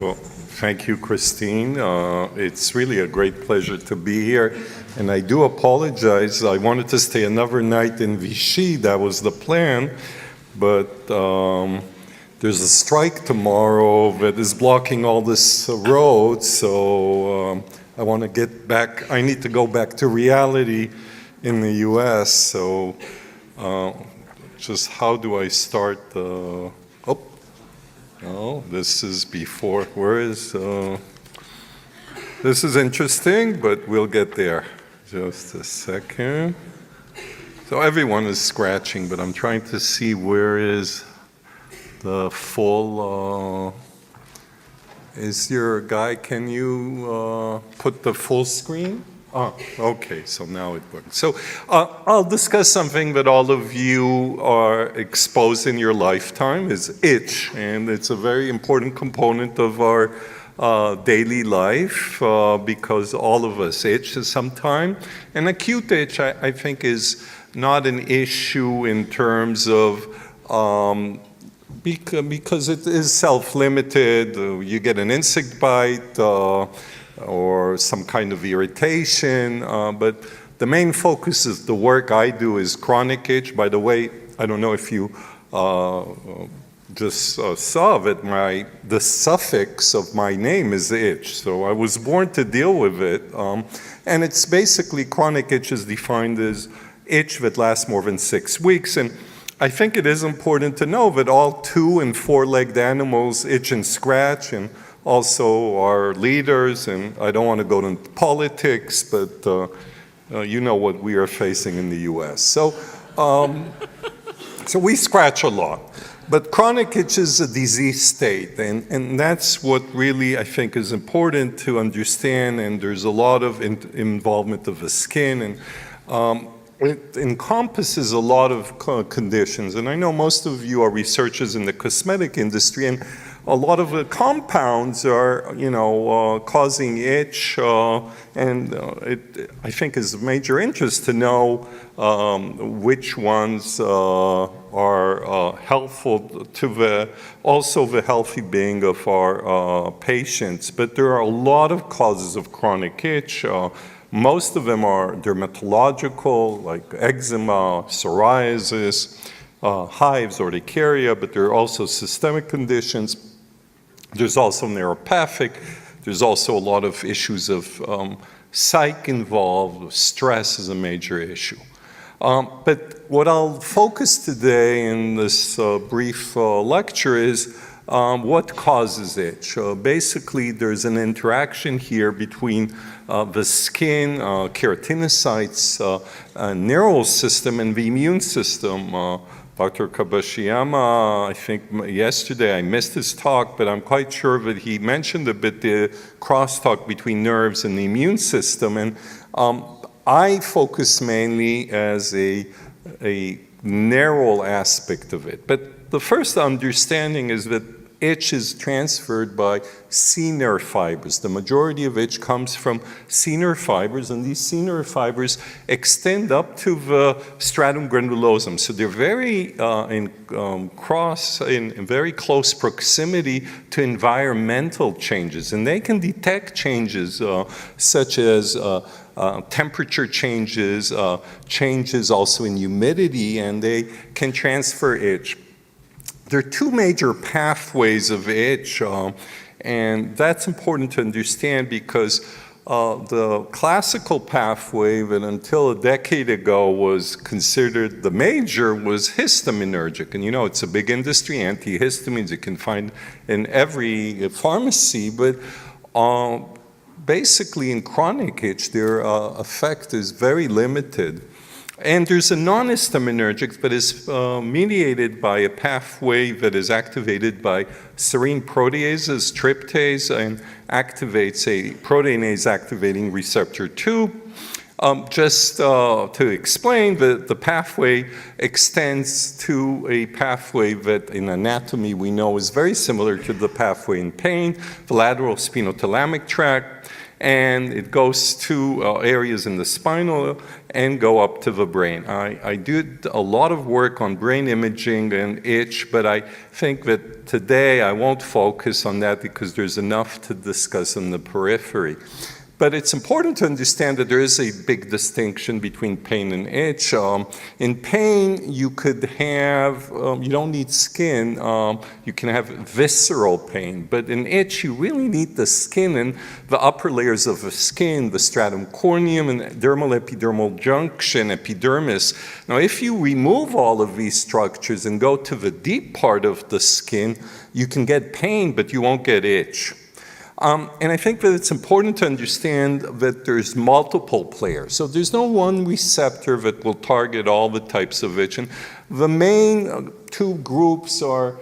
Well, thank you, Christine. It's really a great pleasure to be here. And I do apologize. I wanted to stay another night in Vichy. That was the plan. But there's a strike tomorrow that is blocking all this road. So I want to get back. I need to go back to reality in the U.S. So just how do I start the... Oh, this is before. Where is... This is interesting, but we'll get there. Just a second. So everyone is scratching, but I'm trying to see where is the full... Is your guy, can you put the full screen? Oh, okay, so now it works. So I'll discuss something that all of you are exposed in your lifetime, is itch, and it's a very important component of our daily life because all of us itch at some time. And acute itch, I think, is not an issue in terms of because it is self-limited. You get an insect bite, or some kind of irritation, but the main focus of the work I do is chronic itch. By the way, I don't know if you just saw that the suffix of my name is itch, so I was born to deal with it, and it's basically chronic itch is defined as itch that lasts more than 6 weeks, and I think it is important to know that all 2- and 4-legged animals itch and scratch, and also our leaders, and I don't want to go into politics, but you know what we are facing in the US. So we scratch a lot. But chronic itch is a disease state, and that's what really I think is important to understand, and there's a lot of involvement of the skin, and it encompasses a lot of conditions. And I know most of you are researchers in the cosmetic industry, and a lot of the compounds are, causing itch, and I think is of major interest to know which ones are helpful to also the healthy being of our patients. But there are a lot of causes of chronic itch. Most of them are dermatological, like eczema, psoriasis, hives, urticaria, but there are also systemic conditions. There's also neuropathic. There's also a lot of issues of psych involved. Stress is a major issue. But what I'll focus today in this brief lecture is what causes itch. Basically, there's an interaction here between the skin, keratinocytes, neural system, and the immune system. Dr. Kabashiyama, I think yesterday I missed his talk, but I'm quite sure that he mentioned a bit the crosstalk between nerves and the immune system. And I focus mainly as a narrow aspect of it. But the first understanding is that itch is transferred by C nerve fibers. The majority of itch comes from C nerve fibers, and these C nerve fibers extend up to the stratum glandulosum. So they're very in very close proximity to environmental changes, and they can detect changes such as temperature changes, changes also in humidity, and they can transfer itch. There are 2 major pathways of itch, and that's important to understand because the classical pathway that until a decade ago was considered the major was histaminergic. And it's a big industry, antihistamines you can find in every pharmacy, but basically in chronic itch, their effect is very limited. And there's a non-histaminergic that is mediated by a pathway that is activated by serine proteases, tryptase, and activates a proteinase activating receptor 2. Just to explain, the pathway extends to a pathway that in anatomy we know is very similar to the pathway in pain, the lateral spinothalamic tract. and it goes to areas in the spinal and go up to the brain. I did a lot of work on brain imaging and itch, but I think that today I won't focus on that because there's enough to discuss in the periphery. But it's important to understand that there is a big distinction between pain and itch. In pain, you could have, you don't need skin, you can have visceral pain. But in itch, you really need the skin and the upper layers of the skin, the stratum corneum and dermal epidermal junction, epidermis. Now, if you remove all of these structures and go to the deep part of the skin, you can get pain, but you won't get itch. And I think that it's important to understand that there's multiple players. So there's no one receptor that will target all the types of itch. And the main two groups are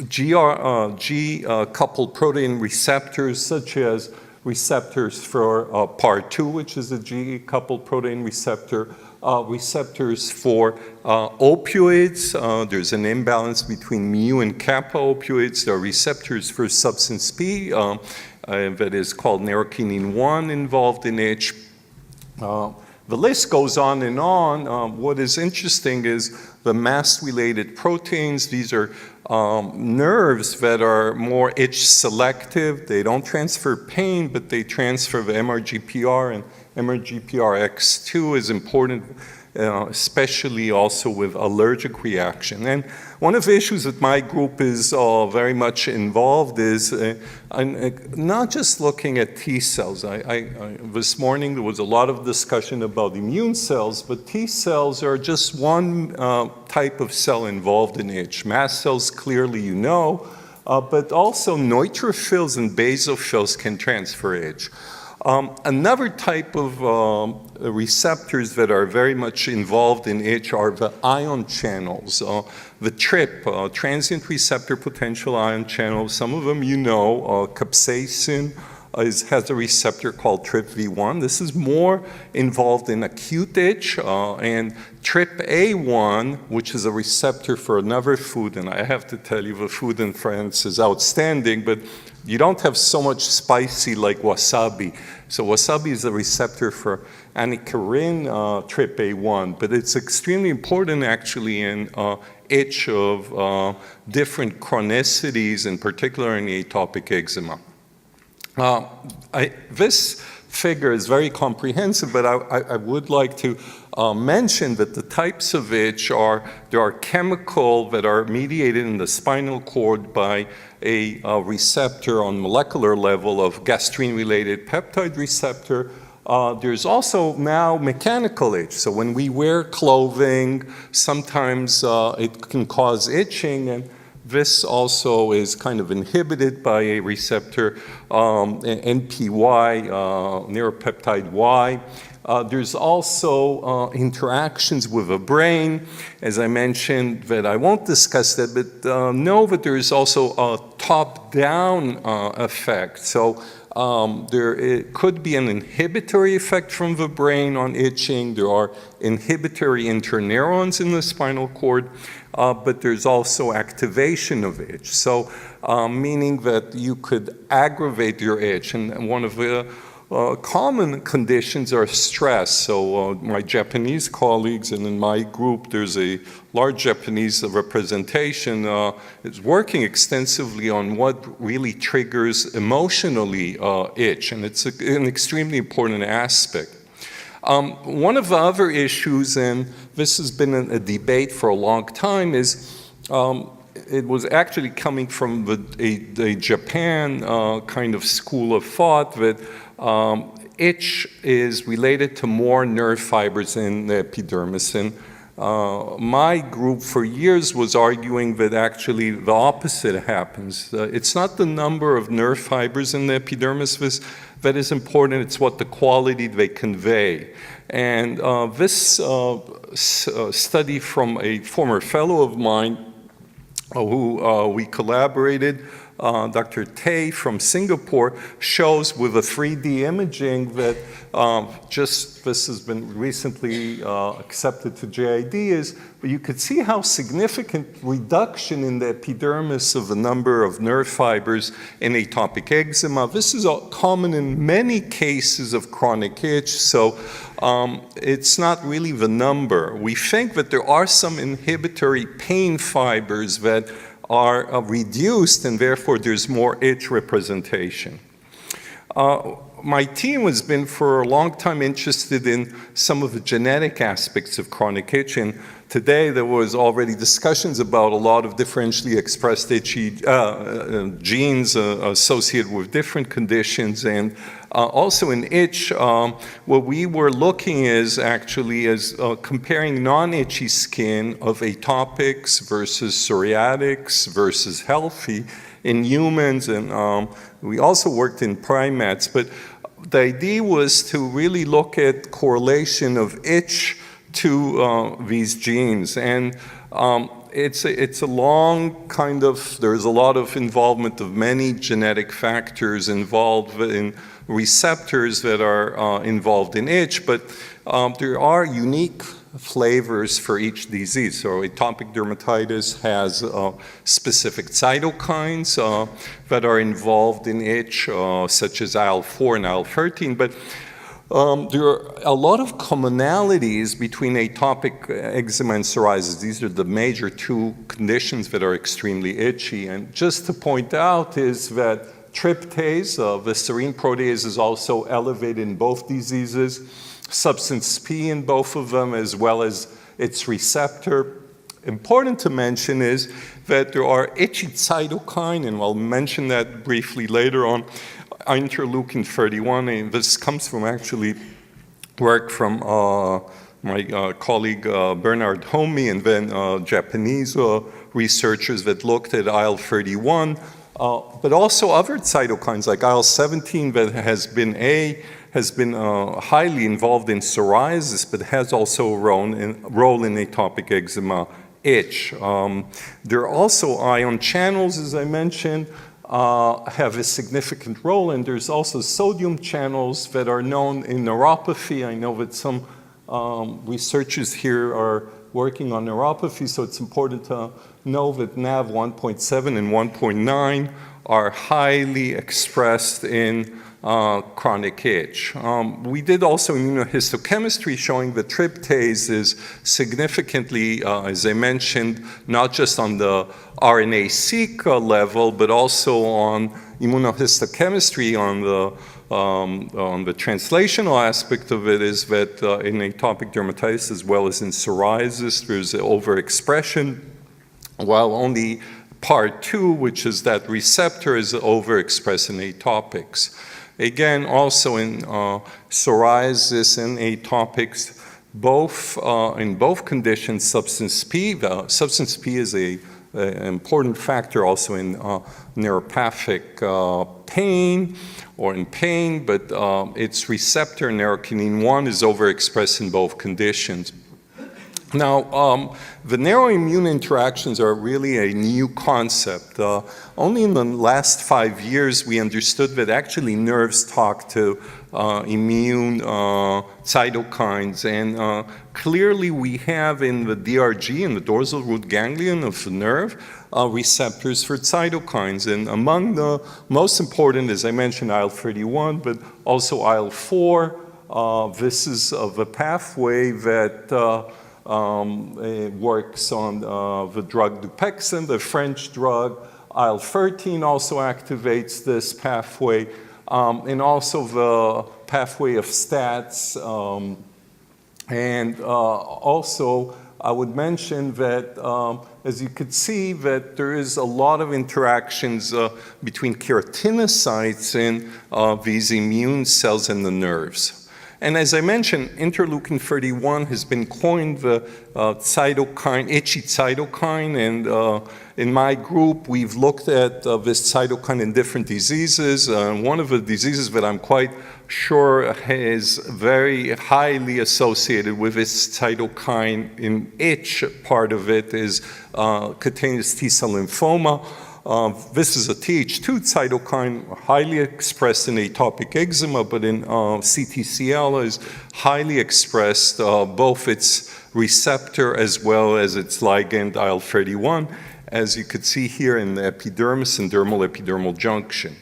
G-coupled protein receptors, such as receptors for PAR2, which is a G-coupled protein receptor, receptors for opioids. There's an imbalance between mu and kappa opioids. There are receptors for substance P that is called neurokinin 1 involved in itch. The list goes on and on. What is interesting is the mast-related proteins. These are nerves that are more itch selective. They don't transfer pain, but they transfer the MRGPR, and MRGPRX2 is important, especially also with allergic reaction. And one of the issues that my group is very much involved is not just looking at T cells. This morning there was a lot of discussion about immune cells, but T cells are just one type of cell involved in itch. Mast cells, clearly you know, but also neutrophils and basophils can transfer itch. Another type of receptors that are very much involved in itch are the ion channels. The TRP, transient receptor potential ion channels, some of them you know, capsaicin has a receptor called TRPV1. This is more involved in acute itch, and TRPA1, which is a receptor for another food, and I have to tell you the food in France is outstanding, but you don't have so much spicy like wasabi. So wasabi is a receptor for anicarin TRPA1, but it's extremely important actually in itch of different chronicities, in particular in atopic eczema. This figure is very comprehensive, but I would like to mention that the types of itch there are chemical that are mediated in the spinal cord by a receptor on molecular level of gastrin-related peptide receptor. There's also now mechanical itch. So when we wear clothing, sometimes it can cause itching, and this also is kind of inhibited by a receptor, NPY, neuropeptide Y. There's also interactions with the brain, as I mentioned, that I won't discuss that, but know that there is also a top-down effect. So it could be an inhibitory effect from the brain on itching. There are inhibitory interneurons in the spinal cord, but there's also activation of itch. So meaning that you could aggravate your itch. And one of the common conditions are stress. So my Japanese colleagues and in my group, there's a large Japanese representation, is working extensively on what really triggers emotionally itch, and it's an extremely important aspect. One of the other issues, and this has been a debate for a long time, is it was actually coming from the Japan kind of school of thought that itch is related to more nerve fibers in the epidermis. And my group for years was arguing that actually the opposite happens. It's not the number of nerve fibers in the epidermis that is important, it's what the quality they convey. And this study from a former fellow of mine who we collaborated Dr. Tay from Singapore, shows with a 3D imaging that this has been recently accepted to JID, but you could see how significant reduction in the epidermis of the number of nerve fibers in atopic eczema. This is common in many cases of chronic itch, so it's not really the number. We think that there are some inhibitory pain fibers that are reduced, and therefore there's more itch representation. My team has been for a long time interested in some of the genetic aspects of chronic itch, and today there was already discussions about a lot of differentially expressed itchy genes associated with different conditions, and also in itch, what we were looking is actually comparing non-itchy skin of atopics versus psoriatics versus healthy in humans, and we also worked in primates, but the idea was to really look at correlation of itch to these genes, and it's a long kind of, there's a lot of involvement of many genetic factors involved in receptors that are involved in itch, but there are unique flavors for each disease. So atopic dermatitis has specific cytokines that are involved in itch, such as IL-4 and IL-13, but there are a lot of commonalities between atopic eczema and psoriasis. These are the major two conditions that are extremely itchy. And just to point out is that tryptase, the serine protease, is also elevated in both diseases. Substance P in both of them, as well as its receptor. Important to mention is that there are itchy cytokine, and I'll mention that briefly later on, interleukin-31, and this comes from actually work from my colleague Bernard Homey, and then Japanese researchers that looked at IL-31, but also other cytokines like IL-17 that has been highly involved in psoriasis, but has also a role in atopic eczema itch. There are also ion channels, as I mentioned, have a significant role, and there's also sodium channels that are known in neuropathy. I know that some researchers here are working on neuropathy, so it's important to know that NAV 1.7 and 1.9 are highly expressed in chronic itch. We did also immunohistochemistry showing that tryptase is significantly, as I mentioned, not just on the RNA-seq level, but also on immunohistochemistry on the translational aspect of it, is that in atopic dermatitis as well as in psoriasis, there's overexpression, while only part 2, which is that receptor, is overexpressed in atopics. Again, also in psoriasis and atopics, in both conditions, substance P is an important factor also in neuropathic pain or in pain, but its receptor, neurokinin-1, is overexpressed in both conditions. Now, the neuroimmune interactions are really a new concept. Only in the last 5 years we understood that actually nerves talk to immune cytokines, and clearly we have in the DRG, in the dorsal root ganglion of the nerve, receptors for cytokines, and among the most important, as I mentioned, IL-31, but also IL-4. This is the pathway that works on the drug Dupixent, the French drug. IL-13 also activates this pathway, and also the pathway of STATs. And also, I would mention that, as you could see, that there is a lot of interactions between keratinocytes and these immune cells in the nerves. And as I mentioned, interleukin-31 has been coined the cytokine, itchy cytokine, and in my group, we've looked at this cytokine in different diseases. One of the diseases that I'm quite sure is very highly associated with this cytokine in itch part of it is cutaneous T-cell lymphoma. This is a Th2 cytokine, highly expressed in atopic eczema, but in CTCL is highly expressed, both its receptor as well as its ligand IL-31, as you could see here in the epidermis and dermal epidermal junction.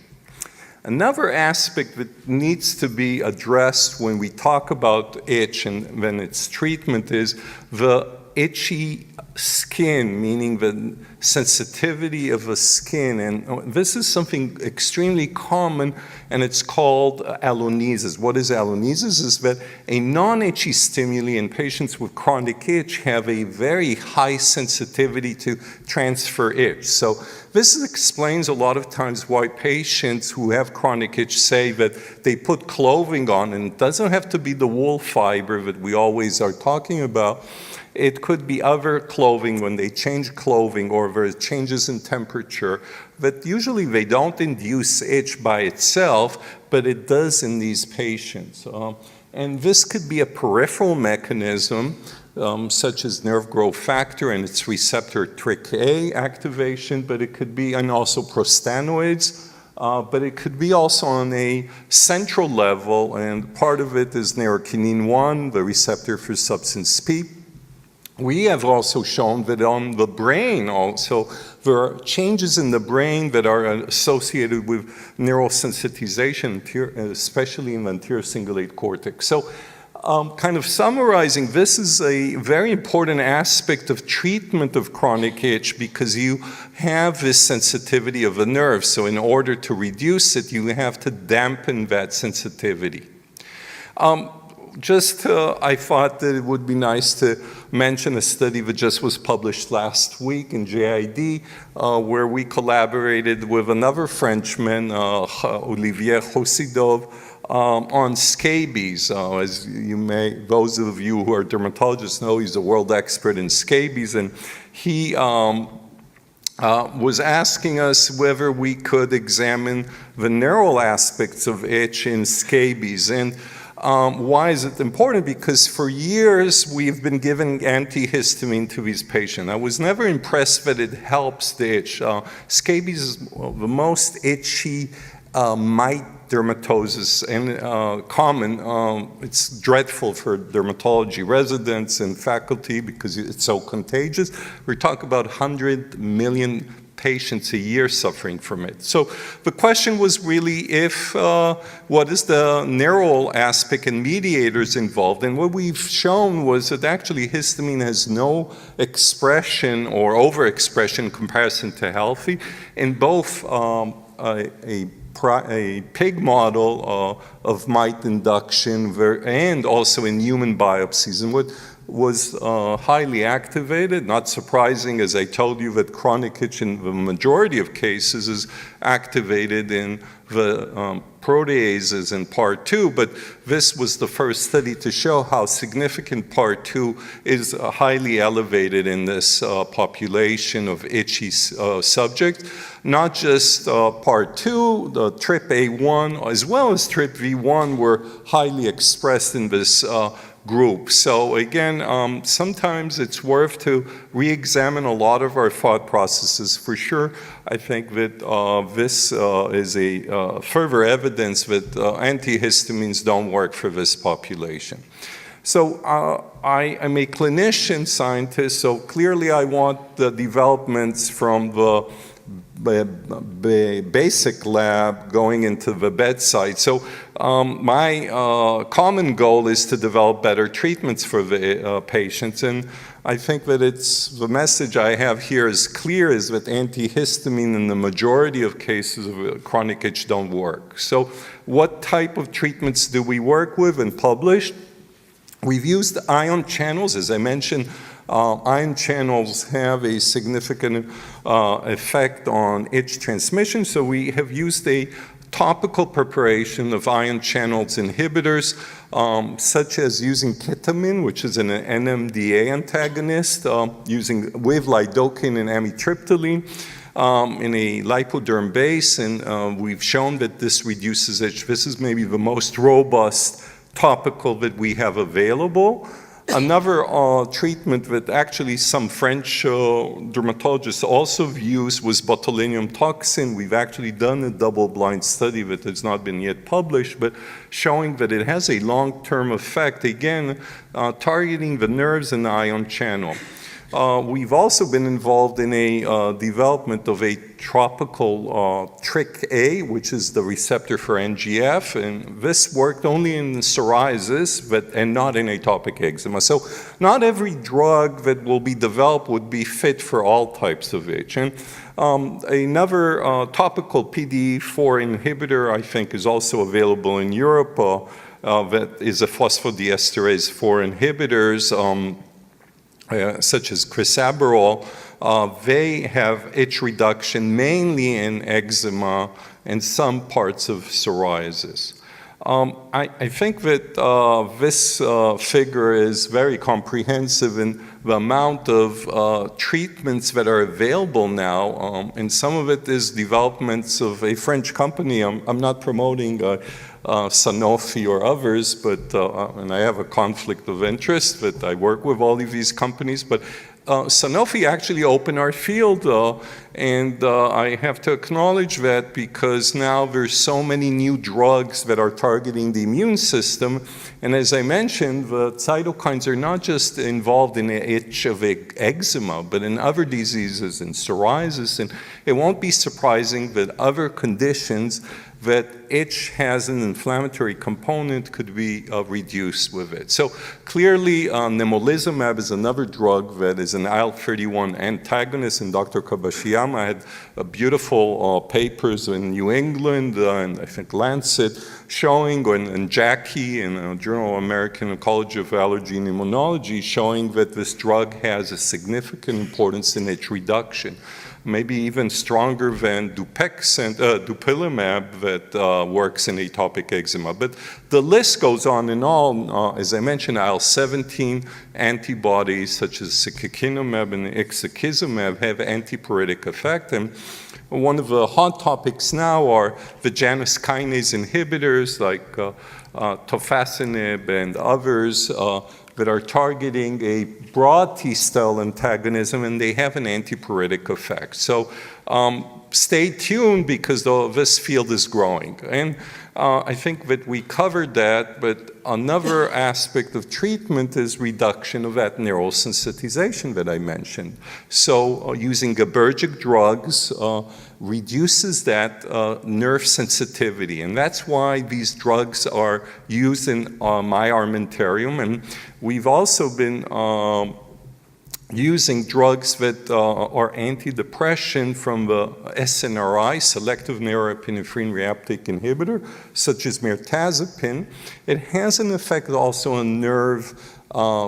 Another aspect that needs to be addressed when we talk about itch and when its treatment is the itchy skin, meaning the sensitivity of the skin. And this is something extremely common, and it's called allonesis. What is allonesis? Is that a non-itchy stimuli in patients with chronic itch have a very high sensitivity to transfer itch. So this explains a lot of times why patients who have chronic itch say that they put clothing on, and it doesn't have to be the wool fiber that we always are talking about. It could be other clothing when they change clothing or there are changes in temperature, but usually they don't induce itch by itself, but it does in these patients. And this could be a peripheral mechanism, such as nerve growth factor and its receptor TRK activation, but it could be, and also prostanoids, but it could be also on a central level, and part of it is neurokinin 1, the receptor for substance P. We have also shown that on the brain also, there are changes in the brain that are associated with neural sensitization, especially in the anterior cingulate cortex. So kind of summarizing, this is a very important aspect of treatment of chronic itch because you have this sensitivity of the nerve. So in order to reduce it, you have to dampen that sensitivity. I thought that it would be nice to mention a study that just was published last week in JID, where we collaborated with another Frenchman, Olivier Josidov, on scabies. As you may, those of you who are dermatologists know, he's a world expert in scabies, and he was asking us whether we could examine the neural aspects of itch in scabies. And why is it important? Because for years we've been giving antihistamine to these patients. I was never impressed that it helps the itch. Scabies is the most itchy mite dermatosis and common. It's dreadful for dermatology residents and faculty because it's so contagious. We talk about 100 million patients a year suffering from it. So the question was really what is the neural aspect and mediators involved? And what we've shown was that actually histamine has no expression or overexpression in comparison to healthy. In both a pig model of mite induction and also in human biopsies. And what was highly activated, not surprising, as I told you, that chronic itch in the majority of cases is activated in the proteases in part 2, but this was the first study to show how significant part 2 is highly elevated in this population of itchy subjects. Not just part 2, the TRPA1 as well as TRPV1 were highly expressed in this group. So again, sometimes it's worth to re-examine a lot of our thought processes. For sure, I think that this is a further evidence that antihistamines don't work for this population. So I am a clinician scientist, so clearly I want the developments from the basic lab going into the bedside. So my common goal is to develop better treatments for the patients, and I think that the message I have here is clear, is that antihistamine in the majority of cases of chronic itch don't work. So what type of treatments do we work with and publish? We've used ion channels, as I mentioned. Ion channels have a significant effect on itch transmission, so we have used a topical preparation of ion channels inhibitors, such as using ketamine, which is an NMDA antagonist, with lidocaine and amitriptyline in a lipoderm base, and we've shown that this reduces itch. This is maybe the most robust topical that we have available. Another treatment that actually some French dermatologists also used was botulinum toxin. We've actually done a double-blind study that has not been yet published, but showing that it has a long-term effect, again, targeting the nerves and the ion channel. We've also been involved in a development of a tropical TRIC-A, which is the receptor for NGF, and this worked only in psoriasis and not in atopic eczema. So not every drug that will be developed would be fit for all types of itch. And another topical PDE4 inhibitor, I think, is also available in Europe. That is a phosphodiesterase 4 inhibitors. Such as crisaborole, they have itch reduction mainly in eczema and some parts of psoriasis. I think that this figure is very comprehensive in the amount of treatments that are available now, and some of it is developments of a French company. I'm not promoting Sanofi or others, but and I have a conflict of interest that I work with all of these companies, but Sanofi actually opened our field, and I have to acknowledge that because now there's so many new drugs that are targeting the immune system, and as I mentioned, the cytokines are not just involved in the itch of eczema, but in other diseases, in psoriasis, and it won't be surprising that other conditions that itch has an inflammatory component could be reduced with it. So clearly, nemolizumab is another drug that is an IL-31 antagonist, and Dr. Kabashiyama had beautiful papers in New England and I think Lancet showing, and Jackie in Journal of American College of Allergy and Immunology showing that this drug has a significant importance in itch reduction, maybe even stronger than dupilumab that works in atopic eczema. But the list goes on and on. As I mentioned, IL-17 antibodies such as secukinumab and ixekizumab have antipyretic effect. And one of the hot topics now are the Janus kinase inhibitors like tofacitinib and others that are targeting a broad T-cell antagonism, and they have an antipyretic effect. So stay tuned because this field is growing. And I think that we covered that, but another aspect of treatment is reduction of that neurosensitization that I mentioned. So using GABAergic drugs reduces that nerve sensitivity, and that's why these drugs are used in my armamentarium. And we've also been using drugs that are antidepressant from the SNRI, selective norepinephrine reuptake inhibitor, such as mirtazapine. It has an effect also on nerve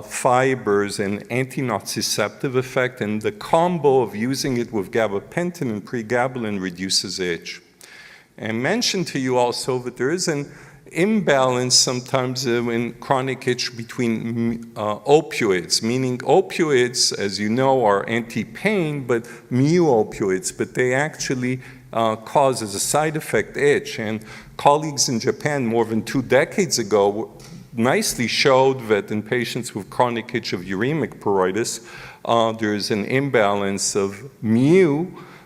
fibers and anti-nociceptive effect, and the combo of using it with gabapentin and pregabalin reduces itch. And I mentioned to you also that there is an imbalance sometimes in chronic itch between opioids, meaning opioids, as you know, are anti-pain, but mu opioids, but they actually cause as a side effect itch. And colleagues in Japan more than 2 decades ago nicely showed that in patients with chronic itch of uremic pruritus, there's an imbalance of mu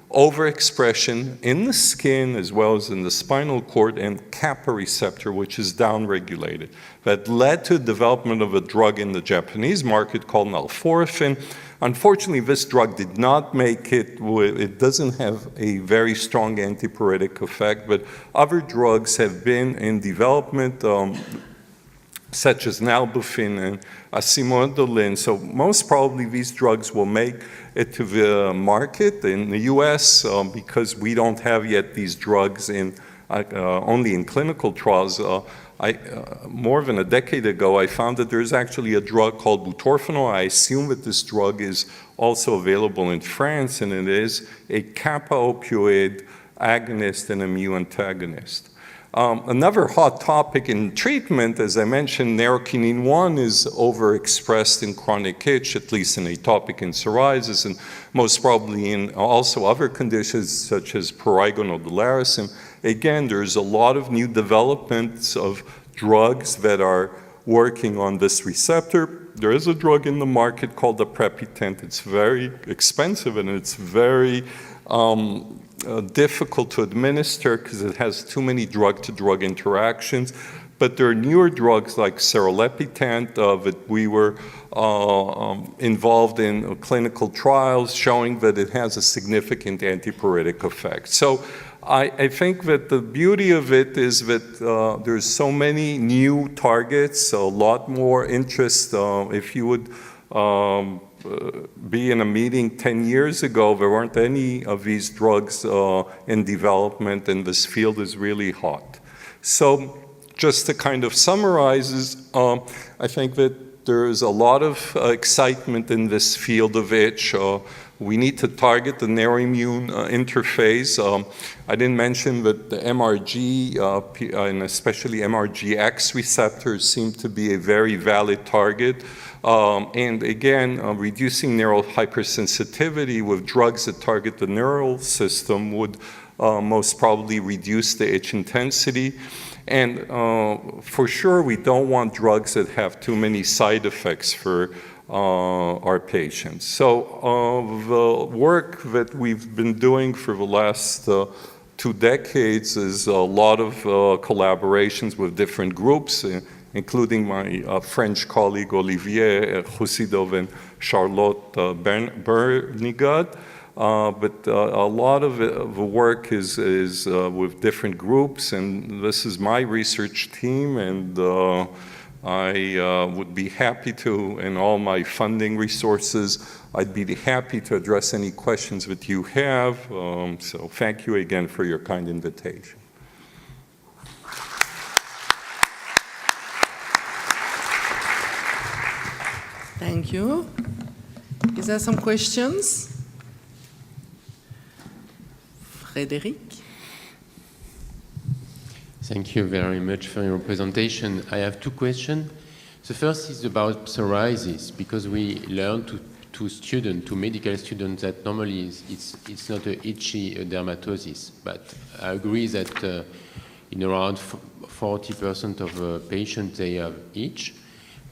overexpression in the skin as well as in the spinal cord and kappa receptor, which is downregulated. That led to the development of a drug in the Japanese market called nalforafin. Unfortunately, this drug did not make it. It doesn't have a very strong antipyretic effect, but other drugs have been in development, such as nalbuphine and acimodolin. So most probably these drugs will make it to the market in the US because we don't have yet these drugs in only in clinical trials. More than a decade ago, I found that there's actually a drug called butorphanol. I assume that this drug is also available in France, and it is a kappa opioid agonist and a mu antagonist. Another hot topic in treatment, as I mentioned, nerokinin 1 is overexpressed in chronic itch, at least in atopic and psoriasis, and most probably in also other conditions such as prurigo nodularis. And again, there's a lot of new developments of drugs that are working on this receptor. there is a drug in the market called the Prepitent. It's very expensive and it's very difficult to administer because it has too many drug-to-drug interactions. But there are newer drugs like Serlepitant that we were involved in clinical trials showing that it has a significant antipyretic effect. So I think that the beauty of it is that there's so many new targets, a lot more interest. If you would be in a meeting 10 years ago, there weren't any of these drugs in development, and this field is really hot. So just to kind of summarize, I think that there's a lot of excitement in this field of itch. We need to target the neuroimmune interface. I didn't mention that the MRG and especially MRGX receptors seem to be a very valid target. And again, reducing neural hypersensitivity with drugs that target the neural system would most probably reduce the itch intensity. And for sure, we don't want drugs that have too many side effects for our patients. So the work that we've been doing for the last 2 decades is a lot of collaborations with different groups, including my French colleague Olivier Roussydov and Charlotte Bernigat. But a lot of the work is with different groups, and this is my research team, and I would be happy to, in all my funding resources, I'd be happy to address any questions that you have. So thank you again for your kind invitation. Thank you. Is there some questions? Frédéric? Thank you very much for your presentation. I have 2 questions. The first is about psoriasis, because we learn to medical students that normally it's not an itchy dermatosis, but I agree that in around 40% of patients they have itch.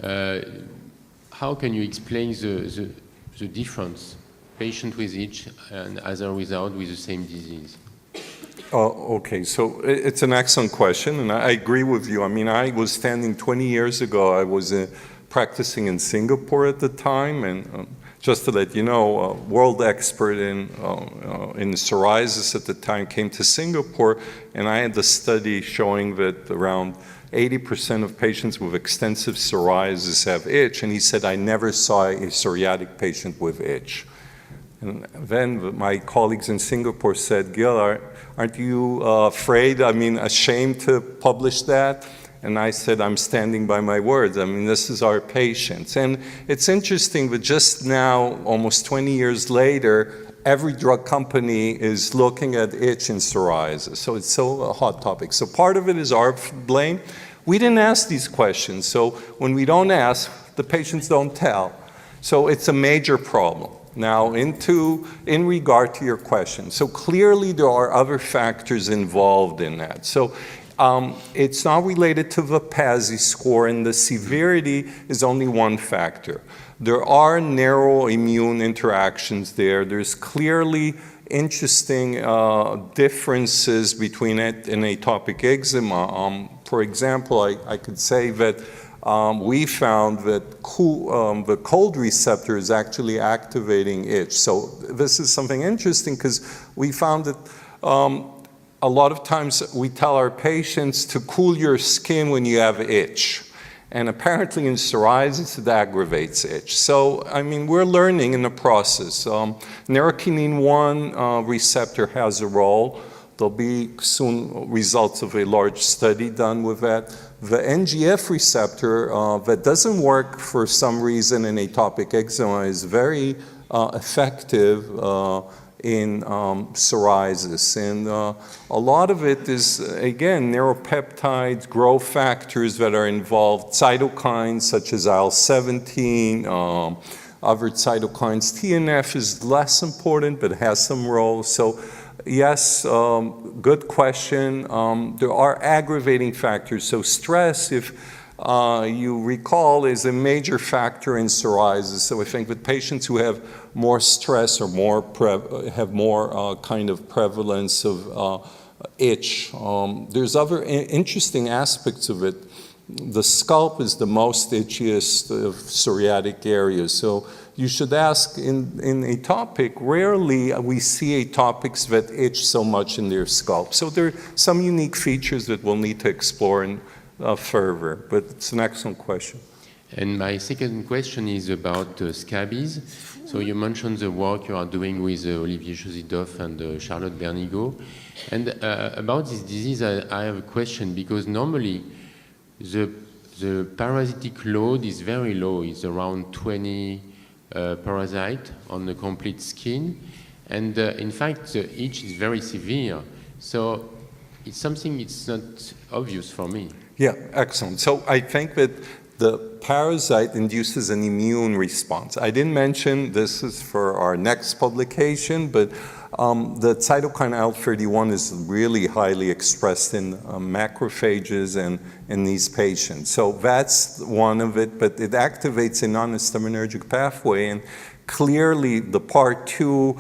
How can you explain the difference, patient with itch and other without with the same disease? Okay, so it's an excellent question, and I agree with you. I mean, I was standing 20 years ago, I was practicing in Singapore at the time, and just to let you know, a world expert in psoriasis at the time came to Singapore, and I had the study showing that around 80% of patients with extensive psoriasis have itch, and he said, I never saw a psoriatic patient with itch. And then my colleagues in Singapore said, Gil, aren't you ashamed to publish that? And I said, I'm standing by my words. I mean, this is our patients. And it's interesting that just now, almost 20 years later, every drug company is looking at itch and psoriasis. So it's so a hot topic. So part of it is our blame. We didn't ask these questions. So when we don't ask, the patients don't tell. So it's a major problem. Now, in regard to your question, so clearly there are other factors involved in that. So it's not related to the PASI score, and the severity is only one factor. There are narrow immune interactions there. There's clearly interesting differences between it and atopic eczema. For example, I could say that we found that the cold receptor is actually activating itch. So this is something interesting because we found that a lot of times we tell our patients to cool your skin when you have itch. And apparently in psoriasis, it aggravates itch. So, I mean, we're learning in the process. Neurokinin-1 receptor has a role. There'll be soon results of a large study done with that. The NGF receptor that doesn't work for some reason in atopic eczema is very effective in psoriasis. And a lot of it is, again, neuropeptides, growth factors that are involved, cytokines such as IL-17, other cytokines. TNF is less important, but has some role. So yes, good question. There are aggravating factors. So stress, if you recall, is a major factor in psoriasis. So I think with patients who have more stress or have more kind of prevalence of itch, there's other interesting aspects of it. The scalp is the most itchiest of psoriatic areas. So you should ask in atopic, rarely we see atopics that itch so much in their scalp. So there are some unique features that we'll need to explore further, but it's an excellent question. And my second question is about scabies. So you mentioned the work you are doing with Olivier Josidoff and Charlotte Bernigo. And about this disease, I have a question, because normally the parasitic load is very low. It's around 20 parasite on the complete skin. And in fact, the itch is very severe. So it's something it's not obvious for me. Yeah, excellent. So I think that the parasite induces an immune response. I didn't mention, this is for our next publication, but the cytokine IL-31 is really highly expressed in macrophages and in these patients. So that's one of it, but it activates a non-histaminergic pathway, and clearly the part 2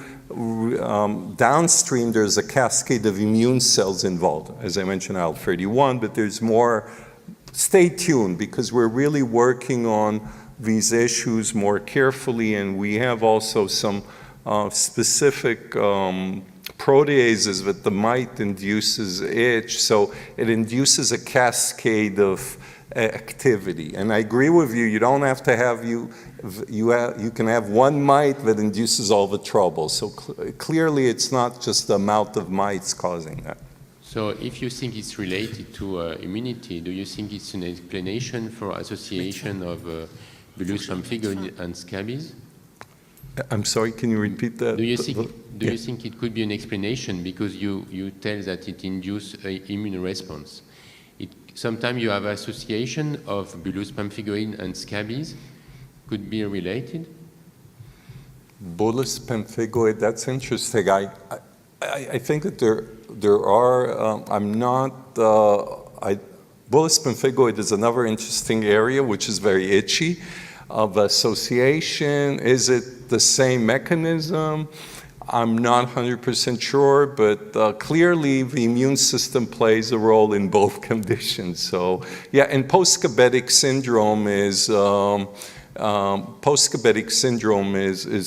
downstream, there's a cascade of immune cells involved. As I mentioned, IL-31, but there's more. Stay tuned, because we're really working on these issues more carefully, and we have also some specific proteases that the mite induces itch, so it induces a cascade of activity. And I agree with you, you don't have to have, you can have one mite that induces all the trouble. So clearly it's not just the amount of mites causing that. So if you think it's related to immunity, do you think it's an explanation for association of bullous pemphigoid and scabies? I'm sorry, can you repeat that? Do you think it could be an explanation, because you tell that it induces an immune response? Sometimes you have association of bullous pemphigoid and scabies could be related? Bullous pemphigoid, that's interesting. I think that there are, bullous pemphigoid is another interesting area, which is very itchy, of association. Is it the same mechanism? I'm not 100% sure, but clearly the immune system plays a role in both conditions. So yeah, and post-scabetic syndrome is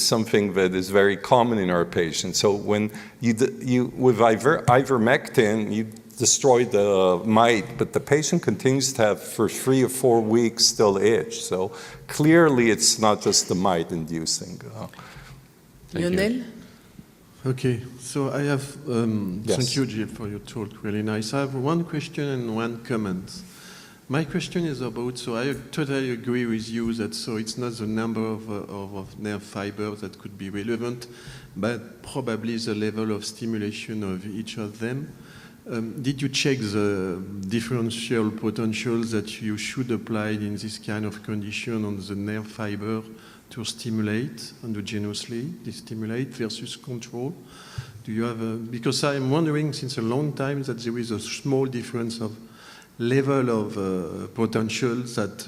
something that is very common in our patients. So when you with ivermectin, you destroy the mite, but the patient continues to have for 3 or 4 weeks still itch. So clearly it's not just the mite inducing. Lionel? Okay, so I have, Yes. Thank you, Jill, for your talk, really nice. I have one question and one comment. My question is about, so I totally agree with you that so it's not the number of nerve fibers that could be relevant, but probably the level of stimulation of each of them. Did you check the differential potentials that you should apply in this kind of condition on the nerve fiber to stimulate endogenously, stimulate versus control? Do you have because I'm wondering since a long time that there is a small difference of level of potential that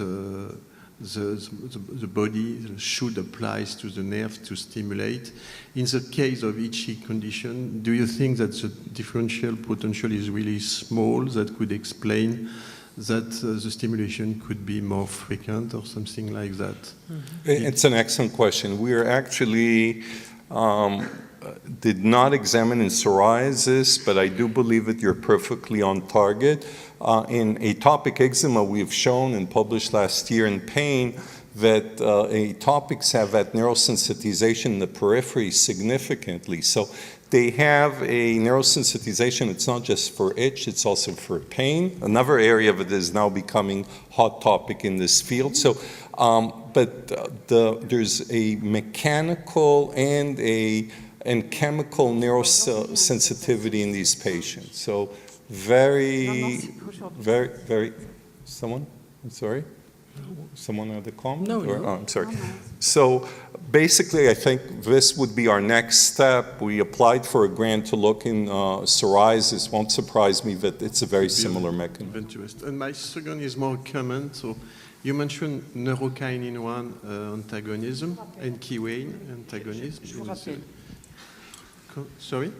the body should apply to the nerve to stimulate. In the case of itchy condition, do you think that the differential potential is really small that could explain that the stimulation could be more frequent or something like that? Mm-hmm. It's an excellent question. We are actually did not examine in psoriasis, but I do believe that you're perfectly on target. In atopic eczema, we've shown and published last year in pain that atopics have that neurosensitization in the periphery significantly. So they have a neurosensitization. It's not just for itch, it's also for pain. Another area that is now becoming hot topic in this field. So, there's a mechanical and chemical neurosensitivity in these patients. So very, someone? I'm sorry? Someone had a comment? No, Or- no. oh, I'm sorry. So basically, I think this would be our next step. We applied for a grant to look in psoriasis. Won't surprise me that it's a very similar mechanism. Interest. And my second is more comment. So you mentioned neurokinin 1 antagonism and NK1 antagonism. Je vous rappelle. Sorry?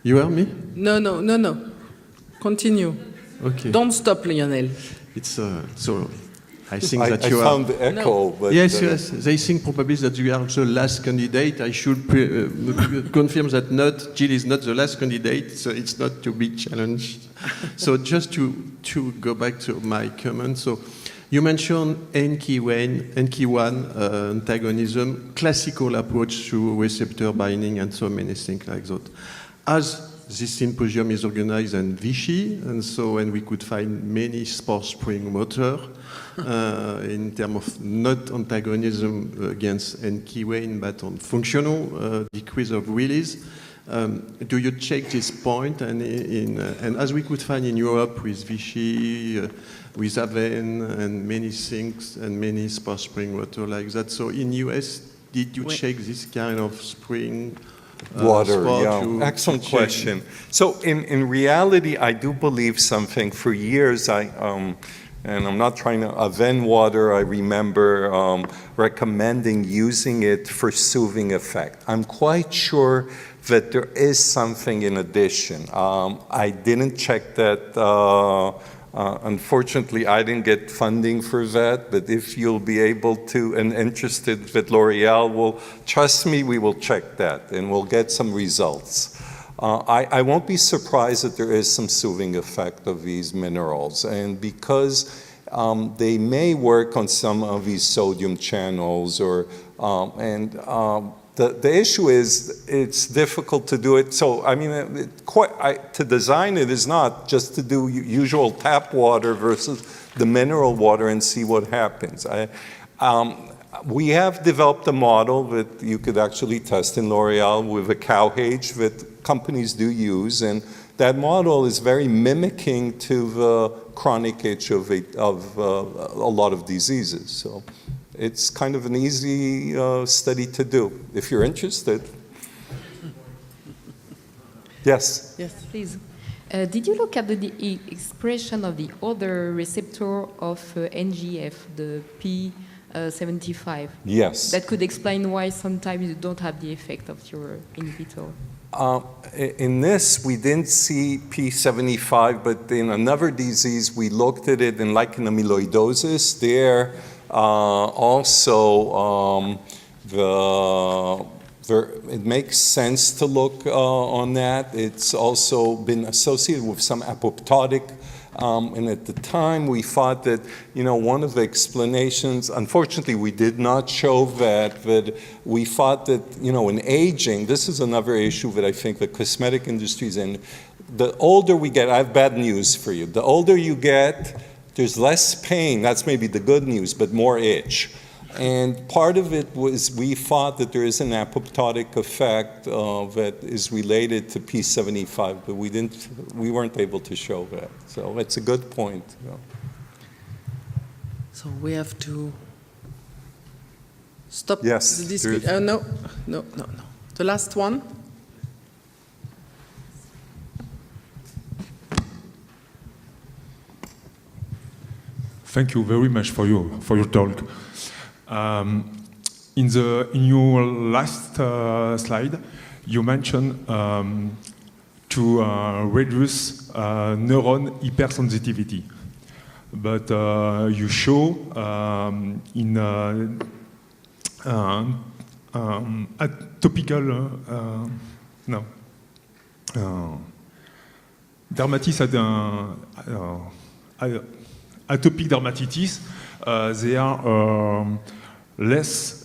You hear me? No, no, no, no. Continue. Okay. Don't stop, Lionel. It's so. I think I that you are. found the echo, but Yes, yes. They think probably that you are the last candidate. I should confirm that not Jill is not the last candidate, so it's not too big challenge. So just to go back to my comment, so you mentioned NK1 antagonism, classical approach to receptor binding, and so many things like that. As this symposium is organized in Vichy, and so and we could find many sports spring motor. In terms of not antagonism against NK1, but on functional decrease of release. Do you check this point? And as we could find in Europe with Vichy, with Aven, and many things, and many sports spring water like that. So in US, did you check this kind of spring water, sport yeah. to Excellent check? question. So in reality, I do believe something. For years, and I'm not trying to Aven water, I remember recommending using it for soothing effect. I'm quite sure that there is something in addition. I didn't check that. Unfortunately, I didn't get funding for that, but if you'll be able to and interested that L'Oreal will, trust me, we will check that and we'll get some results. I won't be surprised that there is some soothing effect of these minerals, and because they may work on some of these sodium channels, or the issue is it's difficult to do it. So I mean, to design it is not just to do usual tap water versus the mineral water and see what happens. We have developed a model that you could actually test in L'Oreal with a cow hage that companies do use, and that model is very mimicking to the chronic itch of a lot of diseases. So it's kind of an easy study to do if you're interested. Yes? Yes. Please. Did you look at the expression of the other receptor of NGF, the P75? Yes. That could explain why sometimes you don't have the effect of your inhibitor. In this, we didn't see P75, but in another disease, we looked at it in lichen amyloidosis. There, also, it makes sense to look on that. It's also been associated with some apoptotic. And at the time, we thought that, one of the explanations, unfortunately, we did not show that, but we thought that, in aging, this is another issue that I think the cosmetic industry is in. The older we get, I have bad news for you. The older you get, there's less pain. That's maybe the good news, but more itch. And part of it was we thought that there is an apoptotic effect that is related to P75, but we weren't able to show that. So it's a good point. So we have to stop Yes, the discussion. No. The last one. Thank you very much for your talk. In your last slide, you mentioned to reduce neuron hypersensitivity, but you show in atopical dermatitis atopic dermatitis, they are less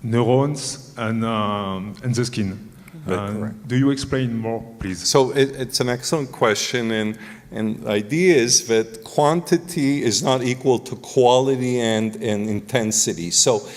neurons and the skin. Do you explain more, please? So it's an excellent question, and the idea is that quantity is not equal to quality and intensity. So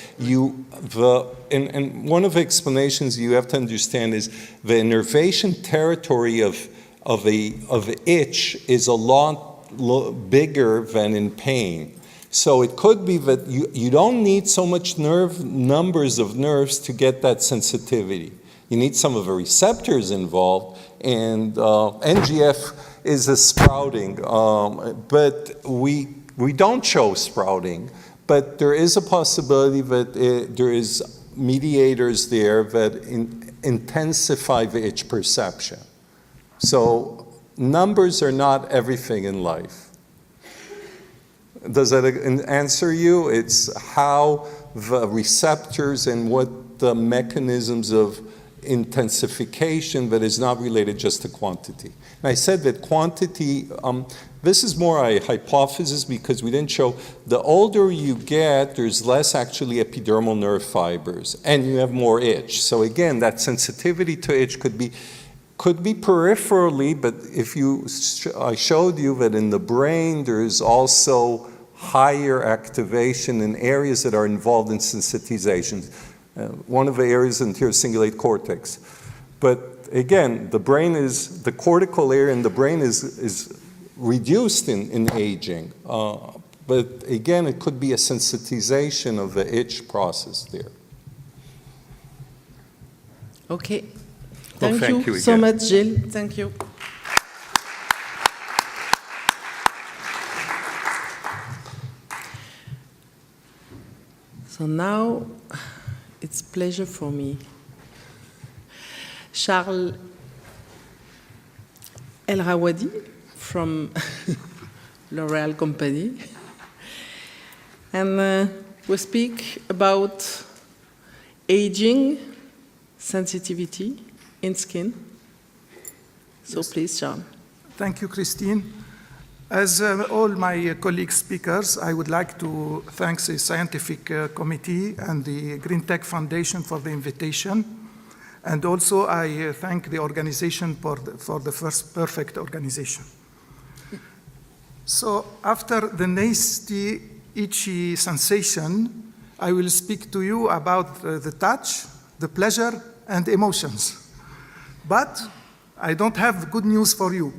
and one of the explanations you have to understand is the innervation territory of of itch is a lot bigger than in pain. So it could be that you don't need so much numbers of nerves to get that sensitivity. You need some of the receptors involved, and NGF is a sprouting, but we don't show sprouting, but there is a possibility that there is mediators there that intensify the itch perception. So numbers are not everything in life. Does that answer you? It's how the receptors and what the mechanisms of intensification that is not related just to quantity. And I said that quantity, this is more a hypothesis because we didn't show, the older you get, there's less actually epidermal nerve fibers and you have more itch. So again, that sensitivity to itch could be peripherally, but if I showed you that in the brain there is also higher activation in areas that are involved in sensitization. One of the areas in here is cingulate cortex. But again, the cortical area in the brain is reduced in aging. But again, it could be a sensitization of the itch process there. Okay. Well, Thank you again. so much, Jill. Thank you. So now it's a pleasure for me. Charles El Rawadi from L'Oréal Company. And we speak about aging, sensitivity in skin. So yes. Please, Charles. Thank you, Christine. As all my colleague speakers, I would like to thank the scientific committee and the Greentech Foundation for the invitation. And also I thank the organization for the first perfect organization. So after the nasty, itchy sensation, I will speak to you about the touch, the pleasure, and emotions. But I don't have good news for you,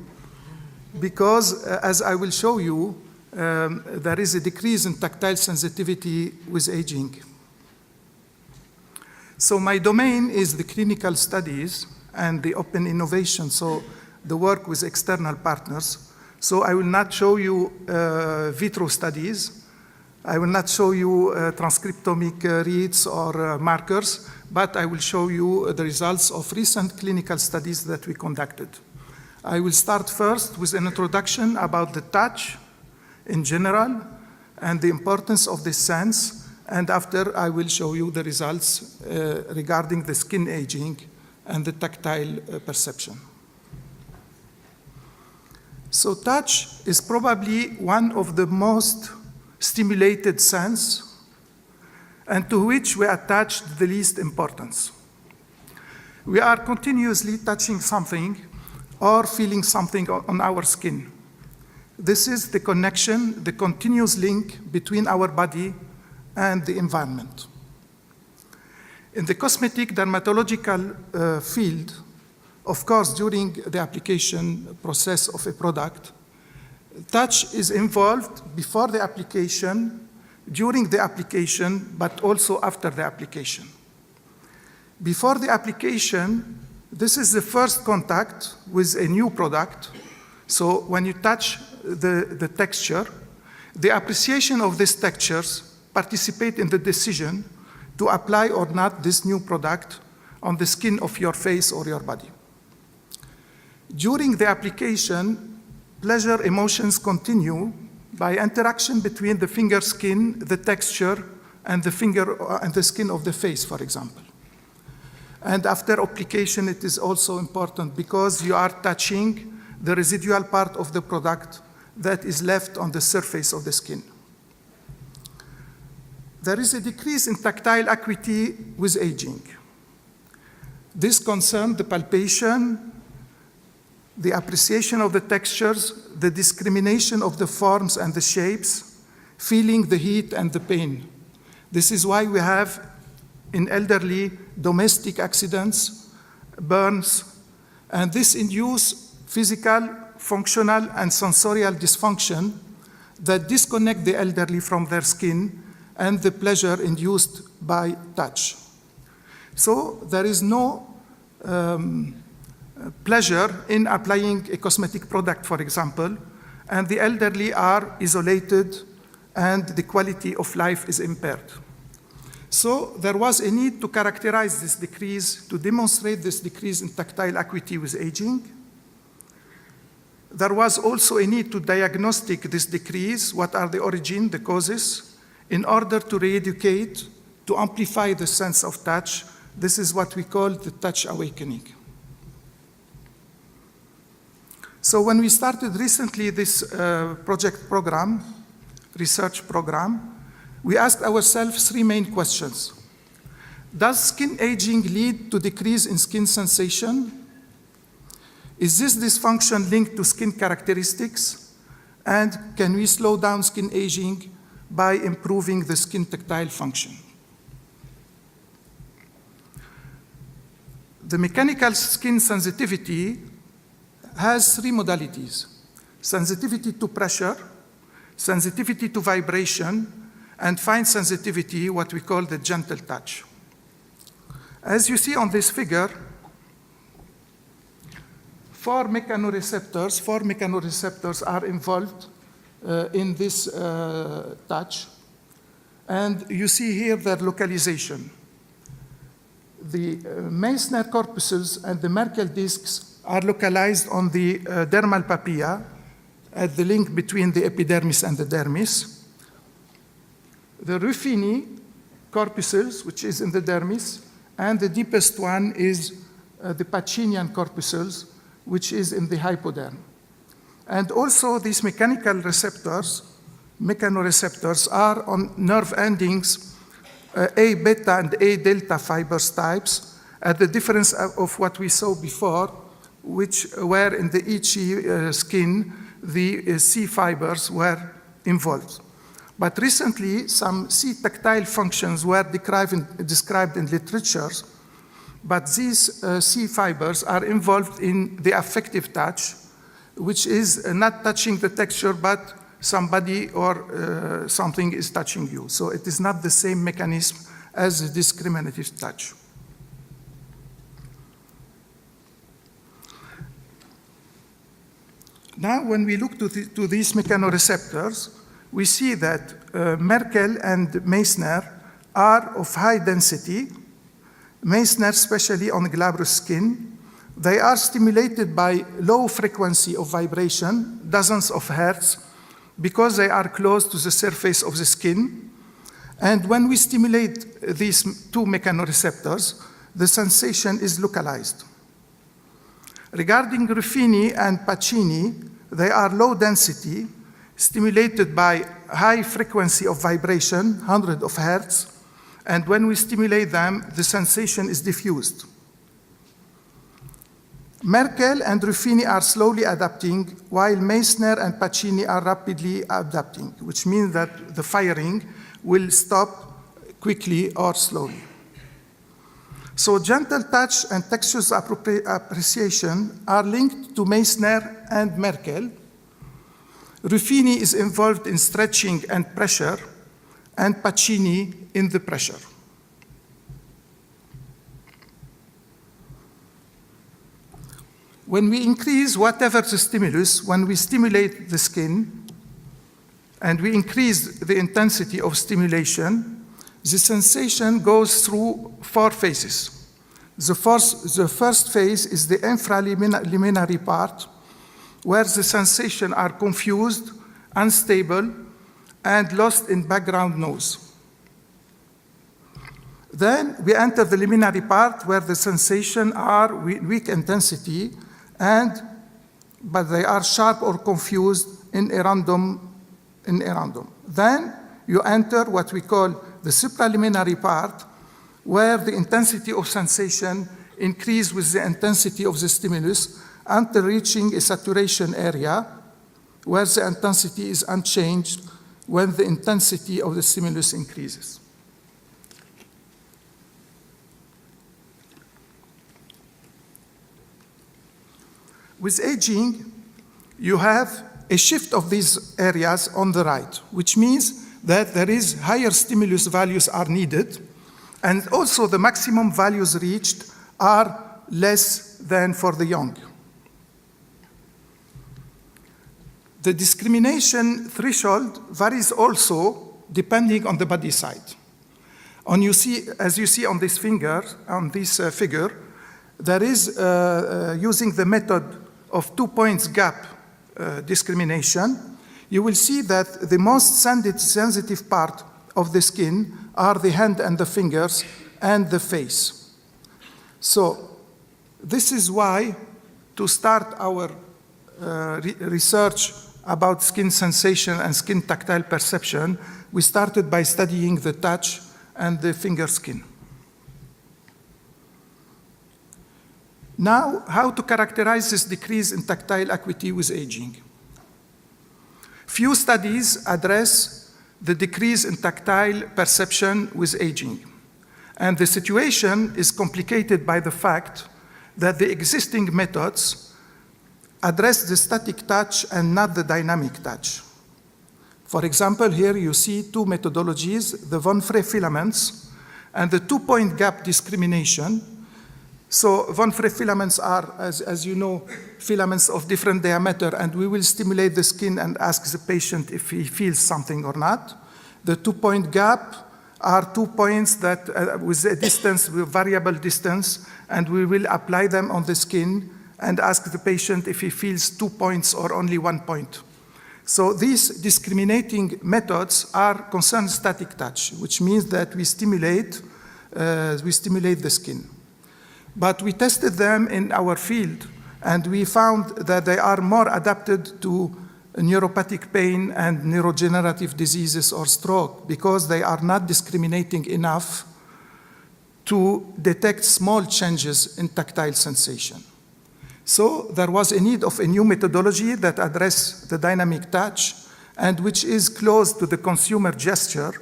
because as I will show you, there is a decrease in tactile sensitivity with aging. So my domain is the clinical studies and the open innovation, so the work with external partners. So I will not show you vitro studies. I will not show you transcriptomic reads or markers, but I will show you the results of recent clinical studies that we conducted. I will start first with an introduction about the touch in general and the importance of this sense, and after I will show you the results regarding the skin aging and the tactile perception. So touch is probably one of the most stimulated sense and to which we attach the least importance. We are continuously touching something or feeling something on our skin. This is the connection, the continuous link between our body and the environment. In the cosmetic dermatological field, of course, during the application process of a product, touch is involved before the application, during the application, but also after the application. Before the application, this is the first contact with a new product. So when you touch the texture, the appreciation of these textures participate in the decision to apply or not this new product on the skin of your face or your body. During the application, pleasure emotions continue by interaction between the finger skin, the texture, and the finger and the skin of the face, for example. And after application, it is also important because you are touching the residual part of the product that is left on the surface of the skin. There is a decrease in tactile acuity with aging. This concerns the palpation, the appreciation of the textures, the discrimination of the forms and the shapes, feeling the heat and the pain. This is why we have in elderly domestic accidents, burns, and this induces physical, functional, and sensorial dysfunction that disconnect the elderly from their skin and the pleasure induced by touch. So there is no pleasure in applying a cosmetic product, for example, and the elderly are isolated and the quality of life is impaired. So there was a need to characterize this decrease, to demonstrate this decrease in tactile acuity with aging. There was also a need to diagnostic this decrease, what are the origin, the causes, in order to re-educate, to amplify the sense of touch. This is what we call the touch awakening. So when we started recently this research program, we asked ourselves 3 main questions. Does skin aging lead to decrease in skin sensation? Is this dysfunction linked to skin characteristics? And can we slow down skin aging by improving the skin tactile function? The mechanical skin sensitivity has 3 modalities: sensitivity to pressure, sensitivity to vibration, and fine sensitivity, what we call the gentle touch. As you see on this figure, 4 mechanoreceptors are involved in this touch. And you see here their localization. The Meissner corpuscles and the Merkel discs are localized on the dermal papilla at the link between the epidermis and the dermis. The Ruffini corpuscles, which is in the dermis, and the deepest one is the Pacinian corpuscles, which is in the hypoderm. And also these mechanoreceptors are on nerve endings, A beta and A delta fibers types, at the difference of what we saw before, which were in the itchy skin, the C fibers were involved. But recently, some C tactile functions were described in literatures, but these C fibers are involved in the affective touch, which is not touching the texture, but somebody or something is touching you. So it is not the same mechanism as the discriminative touch. Now, when we look to these mechanoreceptors, we see that Merkel and Meissner are of high density, Meissner especially on glabrous skin. They are stimulated by low frequency of vibration, dozens of hertz, because they are close to the surface of the skin. And when we stimulate these 2 mechanoreceptors, the sensation is localized. Regarding Ruffini and Pacini, they are low density, stimulated by high frequency of vibration, hundreds of hertz, and when we stimulate them, the sensation is diffused. Merkel and Ruffini are slowly adapting, while Meissner and Pacini are rapidly adapting, which means that the firing will stop quickly or slowly. So gentle touch and textures appreciation are linked to Meissner and Merkel. Ruffini is involved in stretching and pressure, and Pacini in the pressure. When we increase whatever the stimulus, when we stimulate the skin, and we increase the intensity of stimulation, the sensation goes through 4 phases. The first phase is the infraliminary part, where the sensations are confused, unstable, and lost in background noise. Then we enter the liminary part, where the sensations are weak intensity, but they are sharp or confused in a random. Then you enter what we call the supraliminary part, where the intensity of sensation increases with the intensity of the stimulus until reaching a saturation area, where the intensity is unchanged when the intensity of the stimulus increases. With aging, you have a shift of these areas on the right, which means that there is higher stimulus values are needed, and also the maximum values reached are less than for the young. The discrimination threshold varies also depending on the body site. As you see on this figure, there is using the method of 2 points gap discrimination. You will see that the most sensitive part of the skin are the hand and the fingers and the face. So this is why, to start our research about skin sensation and skin tactile perception, we started by studying the touch and the finger skin. Now, how to characterize this decrease in tactile acuity with aging? Few studies address the decrease in tactile perception with aging. And the situation is complicated by the fact that the existing methods address the static touch and not the dynamic touch. For example, here you see two methodologies, the von Frey filaments and the 2-point gap discrimination. So von Frey filaments are, as you know, filaments of different diameter, and we will stimulate the skin and ask the patient if he feels something or not. The 2-point gap are 2 points that with a distance, with variable distance, and we will apply them on the skin and ask the patient if he feels 2 points or only 1 point. So these discriminating methods are concerned static touch, which means that we stimulate the skin. But we tested them in our field, and we found that they are more adapted to neuropathic pain and neurodegenerative diseases or stroke because they are not discriminating enough to detect small changes in tactile sensation. So there was a need of a new methodology that addresses the dynamic touch and which is close to the consumer gesture,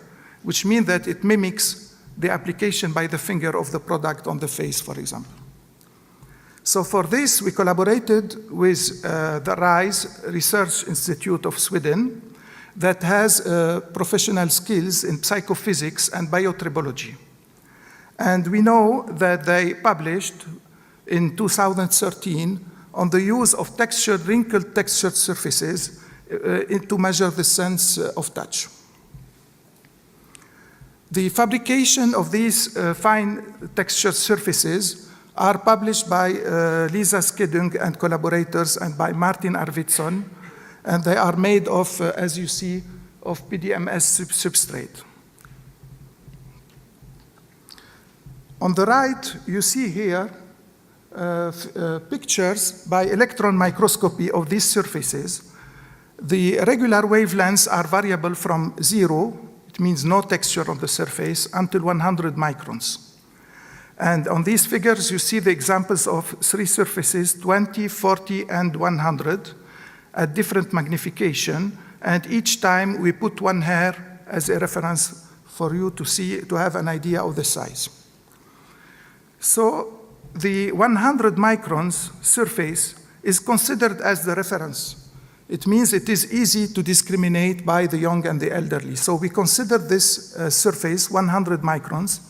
which means that it mimics the application by the finger of the product on the face, for example. So for this, we collaborated with the RISE Research Institute of Sweden that has professional skills in psychophysics and biotribology. And we know that they published in 2013 on the use of wrinkled textured surfaces to measure the sense of touch. The fabrication of these fine textured surfaces are published by Lisa Skedung and collaborators and by Martin Arvidsson, and they are made of, as you see, of PDMS substrate. On the right, you see here pictures by electron microscopy of these surfaces. The regular wavelengths are variable from 0, it means no texture on the surface, until 100 microns. And on these figures, you see the examples of 3 surfaces, 20, 40, and 100, at different magnification. And each time we put 1 hair as a reference for you to see, to have an idea of the size. So the 100 microns surface is considered as the reference. It means it is easy to discriminate by the young and the elderly. So we consider this surface, 100 microns,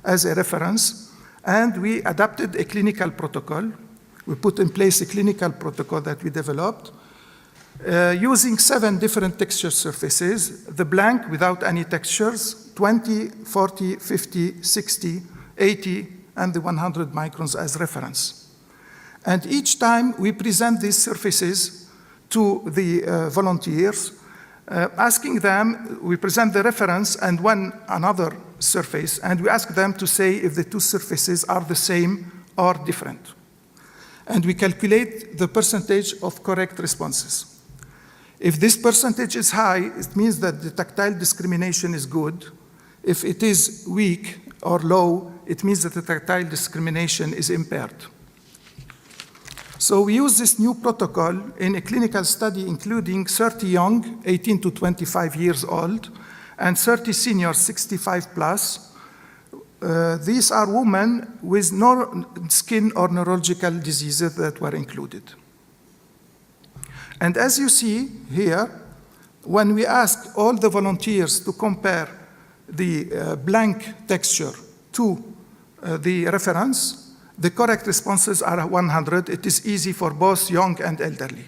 as a reference. And we adapted a clinical protocol. We put in place a clinical protocol that we developed using 7 different texture surfaces, the blank without any textures, 20, 40, 50, 60, 80, and the 100 microns as reference. And each time we present these surfaces to the volunteers, asking them, we present the reference and another surface, and we ask them to say if the 2 surfaces are the same or different. And we calculate the percentage of correct responses. If this percentage is high, it means that the tactile discrimination is good. If it is weak or low, it means that the tactile discrimination is impaired. So we use this new protocol in a clinical study including 30 young, 18 to 25 years old, and 30 seniors, 65 plus. These are women with no skin or neurological diseases that were included. And as you see here, when we ask all the volunteers to compare the blank texture to the reference, the correct responses are 100. It is easy for both young and elderly.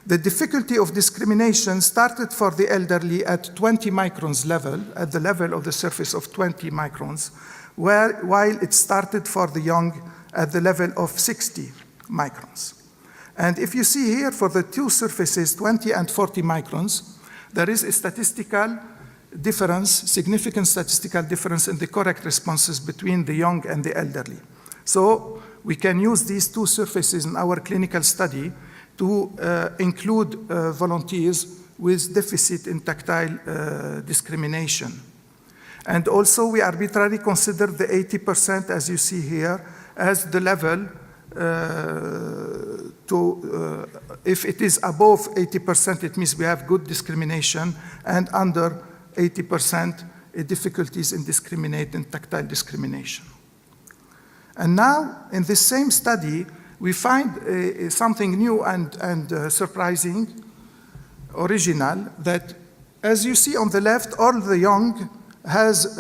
The difficulty of discrimination started for the elderly at 20 microns level, at the level of the surface of 20 microns, while it started for the young at the level of 60 microns. And if you see here for the two surfaces, 20 and 40 microns, there is a statistical difference, significant statistical difference in the correct responses between the young and the elderly. So we can use these two surfaces in our clinical study to include volunteers with deficit in tactile discrimination. And also we arbitrarily consider the 80%, as you see here, as the level if it is above 80%, it means we have good discrimination, and under 80%, difficulties in discriminating tactile discrimination. And now, in this same study, we find something new and surprising, original, that as you see on the left, all the young has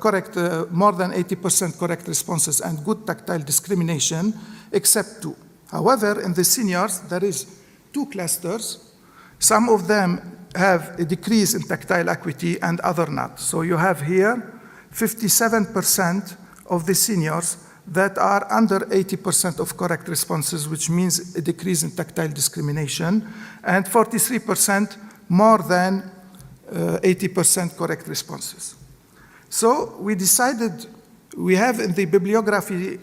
correct, more than 80% correct responses and good tactile discrimination, except two. However, in the seniors, there is two clusters. Some of them have a decrease in tactile acuity and other not. So you have here 57% of the seniors that are under 80% of correct responses, which means a decrease in tactile discrimination, and 43% more than 80% correct responses. So we decided, we have in the bibliography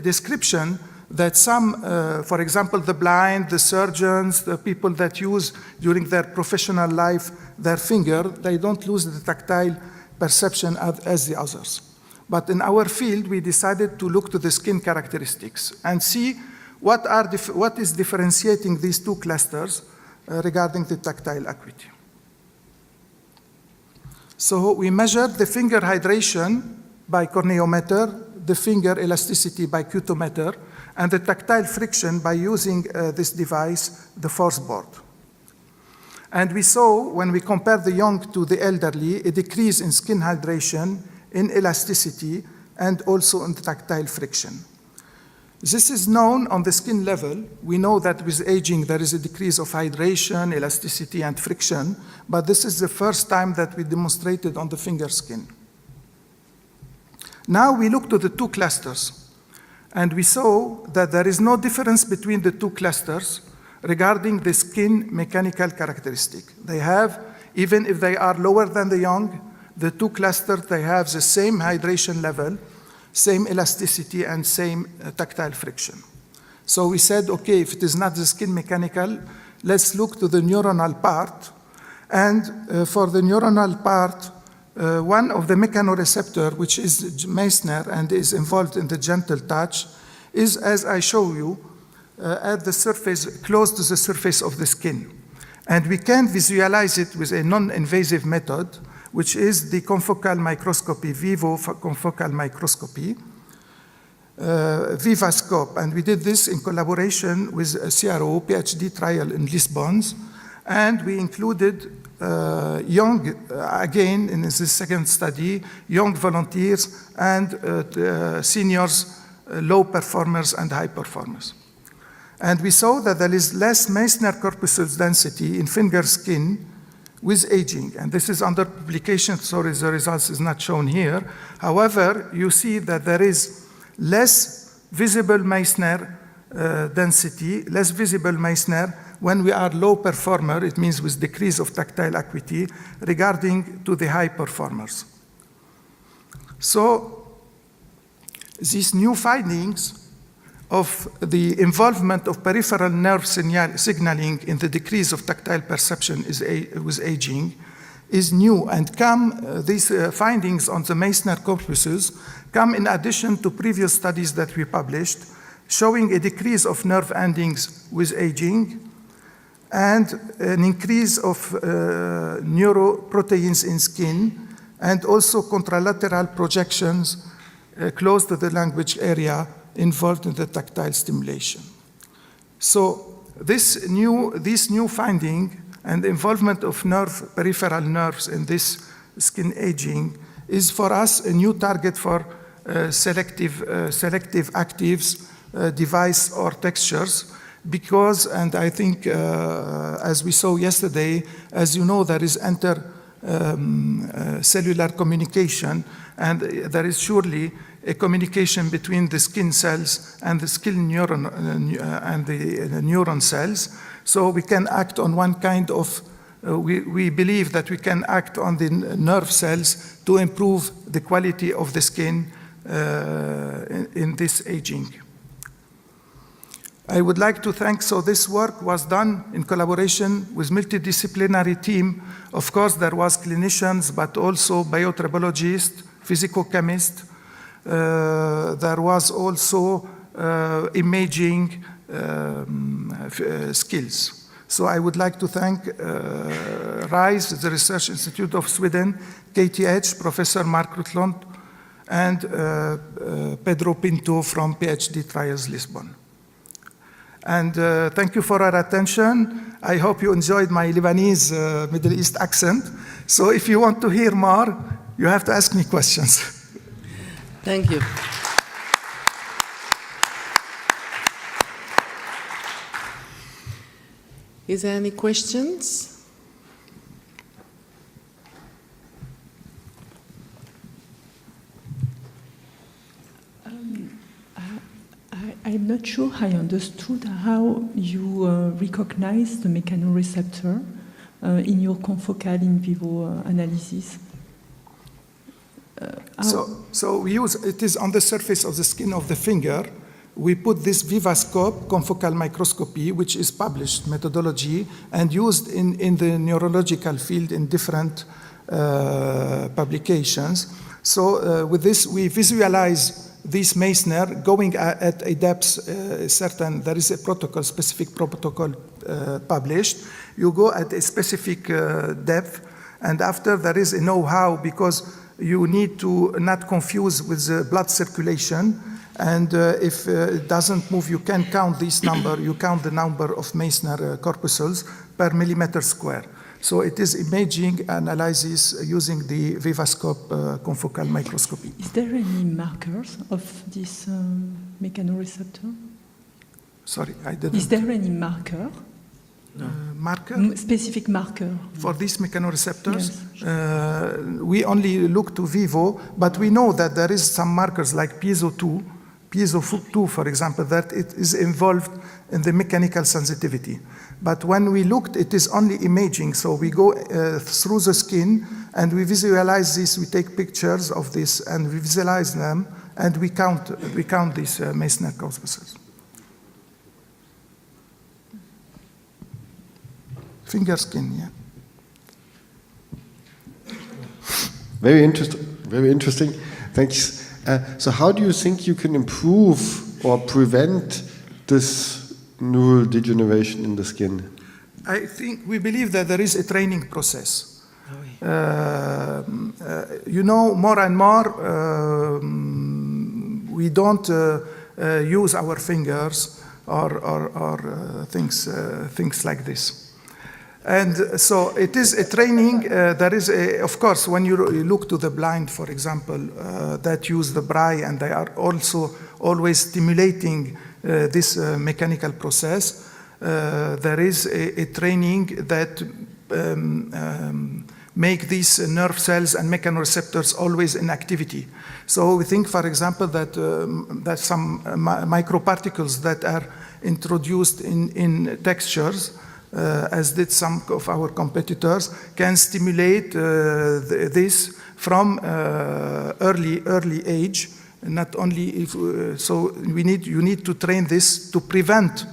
description that some, for example, the blind, the surgeons, the people that use during their professional life their finger, they don't lose the tactile perception as the others. But in our field, we decided to look to the skin characteristics and see what is differentiating these two clusters regarding the tactile acuity. So we measured the finger hydration by corneometer, the finger elasticity by cutometer, and the tactile friction by using this device, the force board. And we saw, when we compare the young to the elderly, a decrease in skin hydration, in elasticity, and also in tactile friction. This is known on the skin level. We know that with aging there is a decrease of hydration, elasticity, and friction, but this is the first time that we demonstrated on the finger skin. Now we look to the two clusters, and we saw that there is no difference between the two clusters regarding the skin mechanical characteristic. They have, even if they are lower than the young, the two clusters, they have the same hydration level, same elasticity, and same tactile friction. So we said, okay, if it is not the skin mechanical, let's look to the neuronal part. And for the neuronal part, one of the mechanoreceptor, which is Meissner and is involved in the gentle touch, is, as I show you, at the surface, close to the surface of the skin. And we can visualize it with a non-invasive method, which is the confocal microscopy, vivo confocal microscopy, Vivascope. And we did this in collaboration with a CRO, PhD trial in Lisbon. And we included young, again, in this second study, young volunteers and seniors, low performers and high performers. And we saw that there is less Meissner corpuscle density in finger skin with aging. And this is under publication, so the results is not shown here. However, you see that there is less visible Meissner density, less visible Meissner when we are low performer, it means with decrease of tactile acuity, regarding to the high performers. So these new findings of the involvement of peripheral nerve signaling in the decrease of tactile perception with aging is new, and these findings on the Meissner corpuses come in addition to previous studies that we published showing a decrease of nerve endings with aging and an increase of neuroproteins in skin, and also contralateral projections close to the language area involved in the tactile stimulation. So this new finding and the involvement of peripheral nerves in this skin aging is for us a new target for selective actives, device or textures, because, and I think as we saw yesterday, as you know, there is cellular communication, and there is surely a communication between the skin cells and the skin neuron and the neuron cells. So we can act on one kind of, we believe that we can act on the nerve cells to improve the quality of the skin in this aging. I would like to thank, so this work was done in collaboration with multidisciplinary team. Of course, there was clinicians, but also biotribologists, physicochemists. There was also imaging skills. So I would like to thank RISE, the Research Institute of Sweden, KTH, Professor Mark Rutlund, and Pedro Pinto from PhD Trials Lisbon. And thank you for your attention. I hope you enjoyed my Lebanese Middle East accent. So if you want to hear more, you have to ask me questions. Thank you. Is there any questions? I'm not sure I understood how you recognize the mechanoreceptor in your confocal in vivo analysis. So we use, it is on the surface of the skin of the finger. We put this Vivascope confocal microscopy, which is published methodology and used in the neurological field in different publications. So with this, we visualize this Meissner going at a depth certain, there is a protocol, specific protocol published. You go at a specific depth, and after there is a know-how, because you need to not confuse with the blood circulation, and if it doesn't move, you can count this number, you count the number of Meissner corpuscles per millimeter square. So it is imaging analysis using the Vivascope confocal microscopy. Is there any markers of this mechanoreceptor? Sorry, I didn't. Is there any marker? Marker? Specific marker? For these mechanoreceptors? Yes. We only look to vivo, but we know that there is some markers like piezo2, for example, that it is involved in the mechanical sensitivity. But when we looked, it is only imaging. So we go through the skin and we visualize this. We take pictures of this and we visualize them, and we count these Meissner corpuscles. Finger skin, yeah. Very interesting. Thanks. So how do you think you can improve or prevent this neural degeneration in the skin? I think we believe that there is a training process. You know, more and more, we don't use our fingers or things like this. And so it is a training. There is, of course, when you look to the blind, for example, that use the braille, and they are also always stimulating this mechanical process. There is a training that make these nerve cells and mechanoreceptors always in activity. So we think, for example, that some microparticles that are introduced in textures, as did some of our competitors, can stimulate this from early age. Not only if, so you need to train this to prevent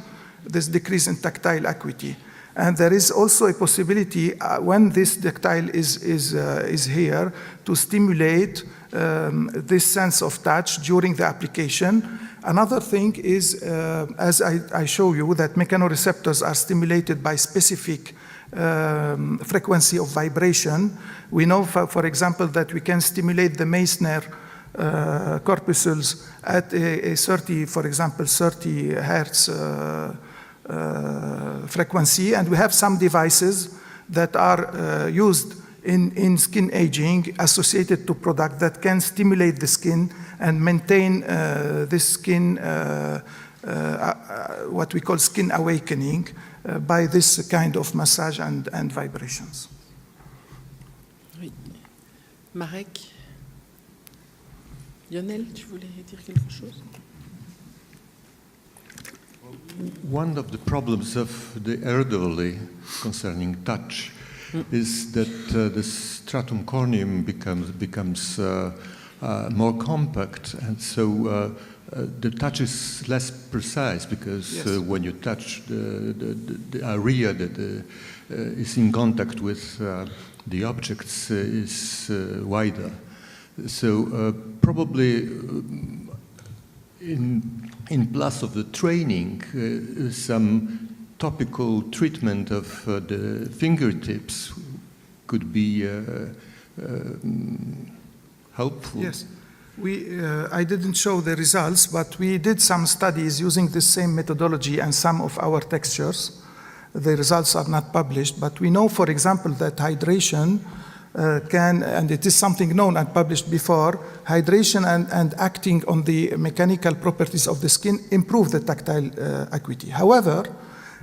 this decrease in tactile acuity. And there is also a possibility when this tactile is here to stimulate this sense of touch during the application. Another thing is, as I show you, that mechanoreceptors are stimulated by specific frequency of vibration. We know, for example, that we can stimulate the Meissner corpuscles at a 30, for example, 30 hertz frequency, and we have some devices that are used in skin aging associated to product that can stimulate the skin and maintain this skin, what we call skin awakening, by this kind of massage and vibrations. Oui. Marek? Lionel, tu voulais dire quelque chose? One of the problems of the elderly concerning touch is that the stratum corneum becomes more compact, and so the touch is less precise because Yes. when you touch the area that is in contact with the objects is wider. So probably in plus of the training, some topical treatment of the fingertips could be helpful. Yes. I didn't show the results, but we did some studies using the same methodology and some of our textures. The results are not published, but we know, for example, that hydration can, and it is something known and published before, hydration and acting on the mechanical properties of the skin improve the tactile acuity. However,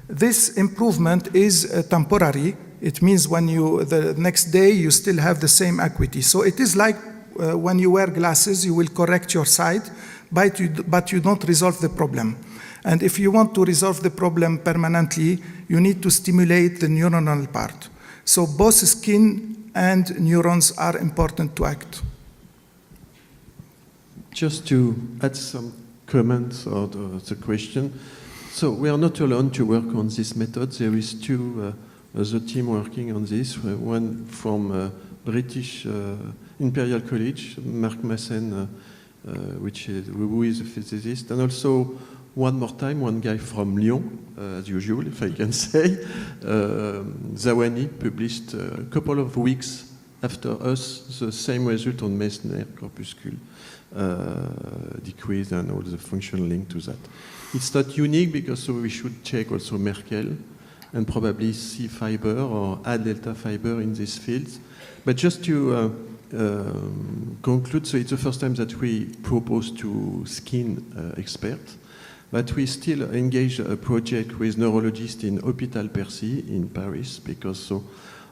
this improvement is temporary. It means when the next day you still have the same acuity. So it is like when you wear glasses, you will correct your sight, but you don't resolve the problem. And if you want to resolve the problem permanently, you need to stimulate the neuronal part. So both skin and neurons are important to act. Just to add some comments or the question. So we are not alone to work on this method. There is two other team working on this. One from British Imperial College, Mark Massen, who is a physicist, and also one more time, one guy from Lyon, as usual, if I can say. Zawani published a couple of weeks after us the same result on Meissner corpuscle decrease and all the functional link to that. It's not unique because so we should check also Merkel and probably C fiber or A delta fiber in these fields. But just to conclude, so it's the first time that we propose to skin experts, but we still engage a project with neurologists in Hôpital Percy in Paris, because so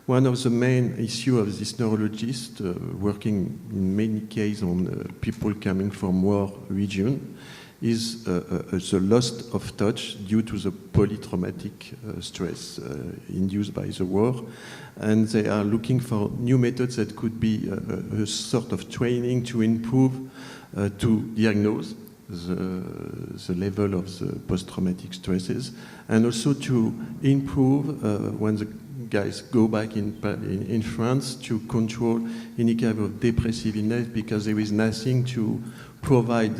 one of the main issues of this neurologist working in many cases on people coming from war region is the loss of touch due to the polytraumatic stress induced by the war. And they are looking for new methods that could be a sort of training to improve, to diagnose the level of the post-traumatic stresses, and also to improve when the guys go back in France to control any kind of depressive illness, because there is nothing to provide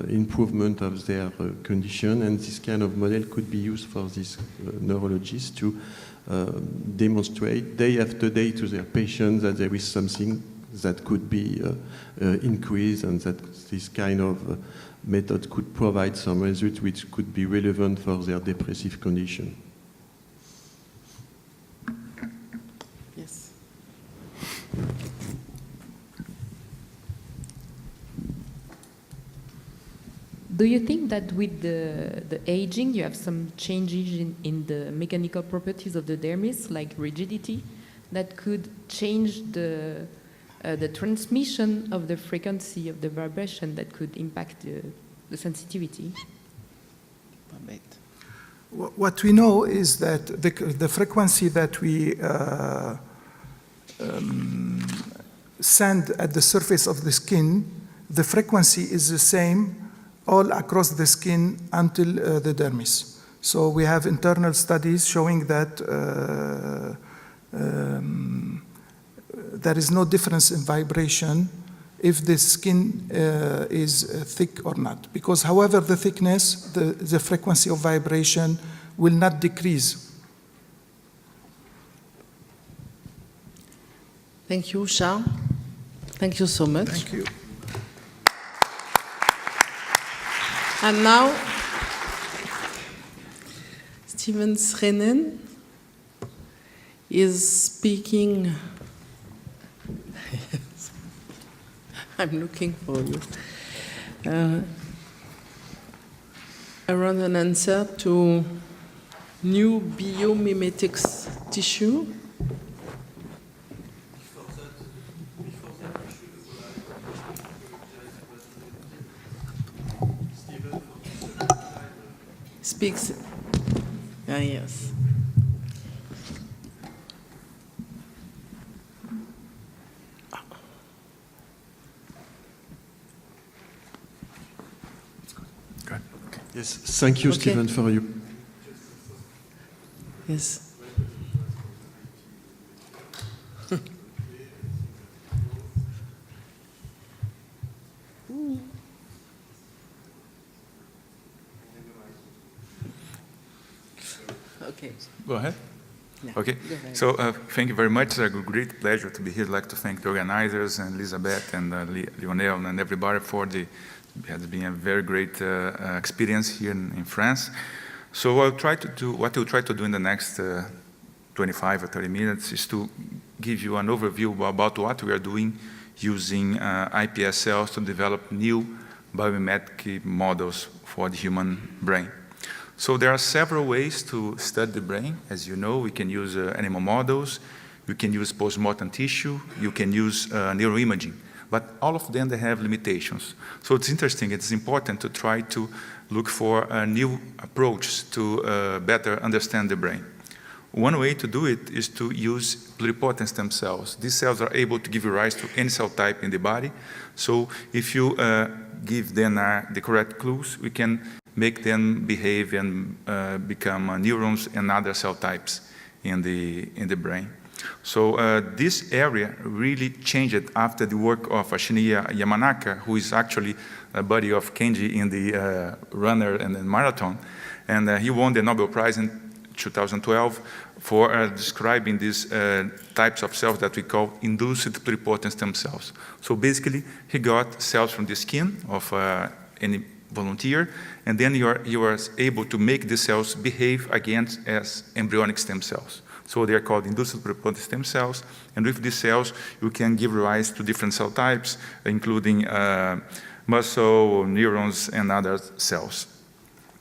improvement of their condition, and this kind of model could be used for these neurologists to demonstrate day after day to their patients that there is something that could be increased, and that this kind of method could provide some results which could be relevant for their depressive condition. Yes. Do you think that with the aging, you have some changes in the mechanical properties of the dermis, like rigidity, that could change the transmission of the frequency of the vibration that could impact the sensitivity? What we know is that the frequency that we send at the surface of the skin, the frequency is the same all across the skin until the dermis. So we have internal studies showing that there is no difference in vibration if the skin is thick or not. Because however the thickness, the frequency of vibration will not decrease. Thank you, Charles. Thank you so much. Thank you. And now, Stevens-Rennen is speaking. I'm looking for you. Around an answer to new biomimetics tissue. Speaks. Ah, yes. Yes, thank you, Okay. Stephen, for you. Yes. Okay. Go ahead. Yeah, Okay. go ahead. So thank you very much. It's a great pleasure to be here. I'd like to thank the organizers and Elizabeth and Lionel and everybody for the. It has been a very great experience here in France. So I'll try to do what we'll try to do in the next 25 or 30 minutes is to give you an overview about what we are doing using iPS cells to develop new biomimetic models for the human brain. So there are several ways to study the brain. As you know, we can use animal models, you can use postmortem tissue, you can use neuroimaging, but all of them, they have limitations. So it's interesting, it's important to try to look for a new approach to better understand the brain. One way to do it is to use pluripotent stem cells. These cells are able to give rise to any cell type in the body. So if you give them the correct clues, we can make them behave and become neurons and other cell types in the brain. So this area really changed after the work of Shinya Yamanaka, who is actually a buddy of Kenji in the runner and the marathon. And he won the Nobel Prize in 2012 for describing these types of cells that we call induced pluripotent stem cells. So basically, he got cells from the skin of any volunteer, and then you are able to make the cells behave again as embryonic stem cells. So they are called induced pluripotent stem cells, and with these cells, you can give rise to different cell types, including muscle, neurons, and other cells.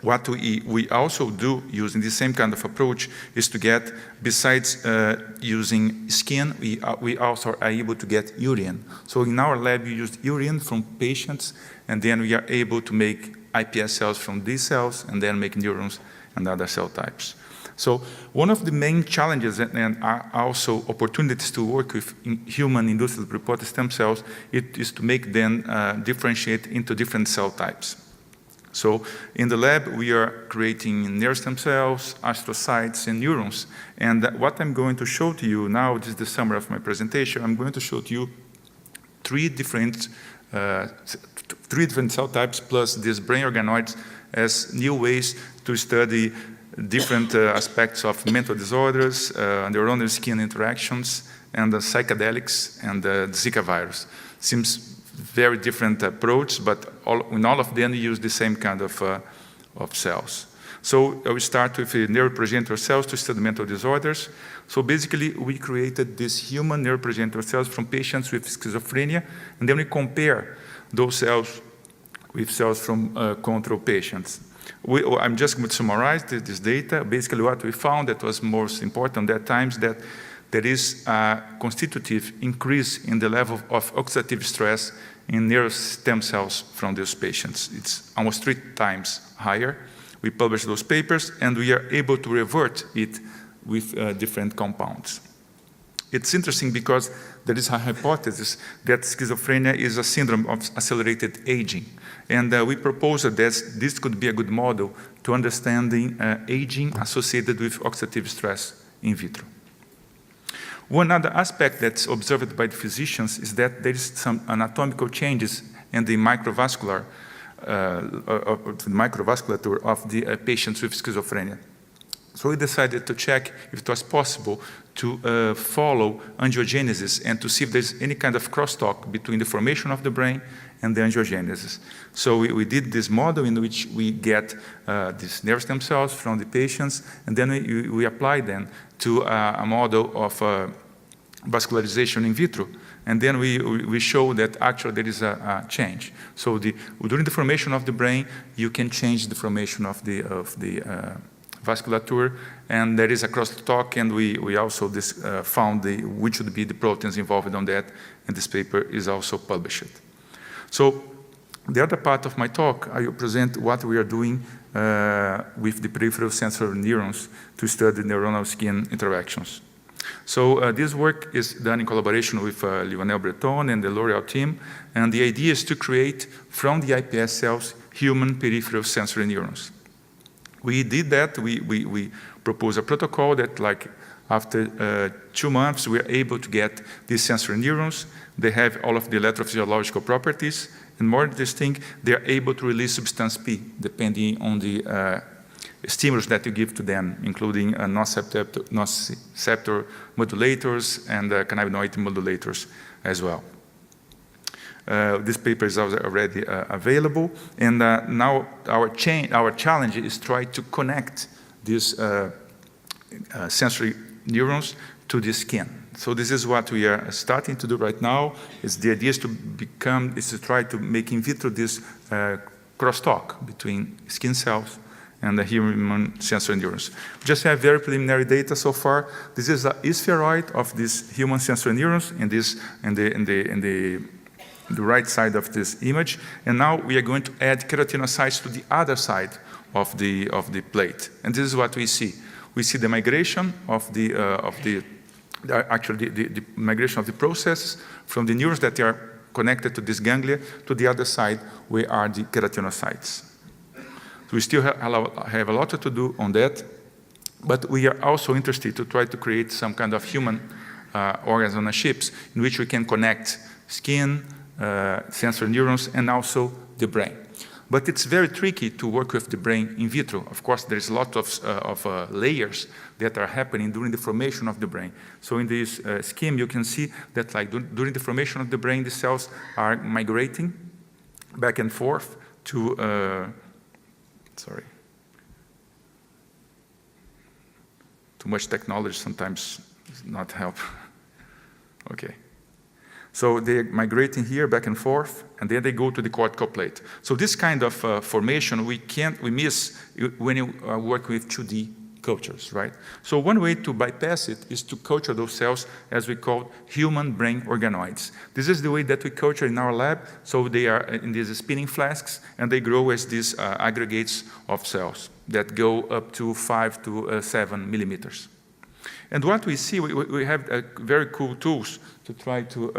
What we also do using the same kind of approach is to get, besides using skin, we also are able to get urine. So in our lab, we used urine from patients, and then we are able to make iPS cells from these cells, and then make neurons and other cell types. So one of the main challenges and are also opportunities to work with human induced pluripotent stem cells is to make them differentiate into different cell types. So in the lab, we are creating neurostem cells, astrocytes, and neurons. And what I'm going to show to you now, this is the summary of my presentation, I'm going to show to you three different cell types plus these brain organoids as new ways to study different aspects of mental disorders, neuronal skin interactions, and the psychedelics and the Zika virus. Seems very different approach, but in all of them we use the same kind of cells. So we start with neuroprogenitor cells to study mental disorders. So basically we created these human neuroprogenitor cells from patients with schizophrenia, and then we compare those cells with cells from control patients. I'm just going to summarize this data. Basically what we found that was most important at times that there is a constitutive increase in the level of oxidative stress in neurostem cells from those patients. It's almost 3 times higher. We published those papers, and we are able to revert it with different compounds. It's interesting because there is a hypothesis that schizophrenia is a syndrome of accelerated aging. And we proposed that this could be a good model to understanding aging associated with oxidative stress in vitro. One other aspect that's observed by the physicians is that there is some anatomical changes in the microvasculature of the patients with schizophrenia. So we decided to check if it was possible to follow angiogenesis and to see if there's any kind of crosstalk between the formation of the brain and the angiogenesis. So we did this model in which we get these nerve stem cells from the patients, and then we apply them to a model of vascularization in vitro. And then we show that actually there is a change. So during the formation of the brain, you can change the formation of the vasculature, and there is a crosstalk, and we also found which would be the proteins involved on that, and this paper is also published. So the other part of my talk, I will present what we are doing with the peripheral sensory neurons to study neuronal skin interactions. So this work is done in collaboration with Lionel Breton and the L'Oreal team, and the idea is to create from the iPS cells human peripheral sensory neurons. We did that. We proposed a protocol that, like, after 2 months, we are able to get these sensory neurons. They have all of the electrophysiological properties, and more interesting, they are able to release substance P, depending on the stimulus that you give to them, including nociceptor modulators and cannabinoid modulators as well. This paper is already available, and now our challenge is try to connect these sensory neurons to the skin. So this is what we are starting to do right now. The idea is to try to make in vitro this crosstalk between skin cells and the human sensory neurons. We just have very preliminary data so far. This is a spheroid of these human sensory neurons in the right side of this image, and now we are going to add keratinocytes to the other side of the plate, and this is what we see. We see the migration of the migration of the processes from the neurons that are connected to this ganglia to the other side, where are the keratinocytes. So we still have a lot to do on that, but we are also interested to try to create some kind of human organs on a chips in which we can connect skin, sensory neurons, and also the brain. But it's very tricky to work with the brain in vitro. Of course, there's a lot of layers that are happening during the formation of the brain. So in this scheme, you can see that, like, during the formation of the brain, the cells are migrating back and forth to, too much technology sometimes does not help. Okay. So they're migrating here back and forth, and then they go to the cortical plate. So this kind of formation we miss when you work with 2D cultures, right? So one way to bypass it is to culture those cells as we call human brain organoids. This is the way that we culture in our lab. So they are in these spinning flasks, and they grow as these aggregates of cells that go up to 5 to 7 millimeters. And what we see, we have very cool tools to try to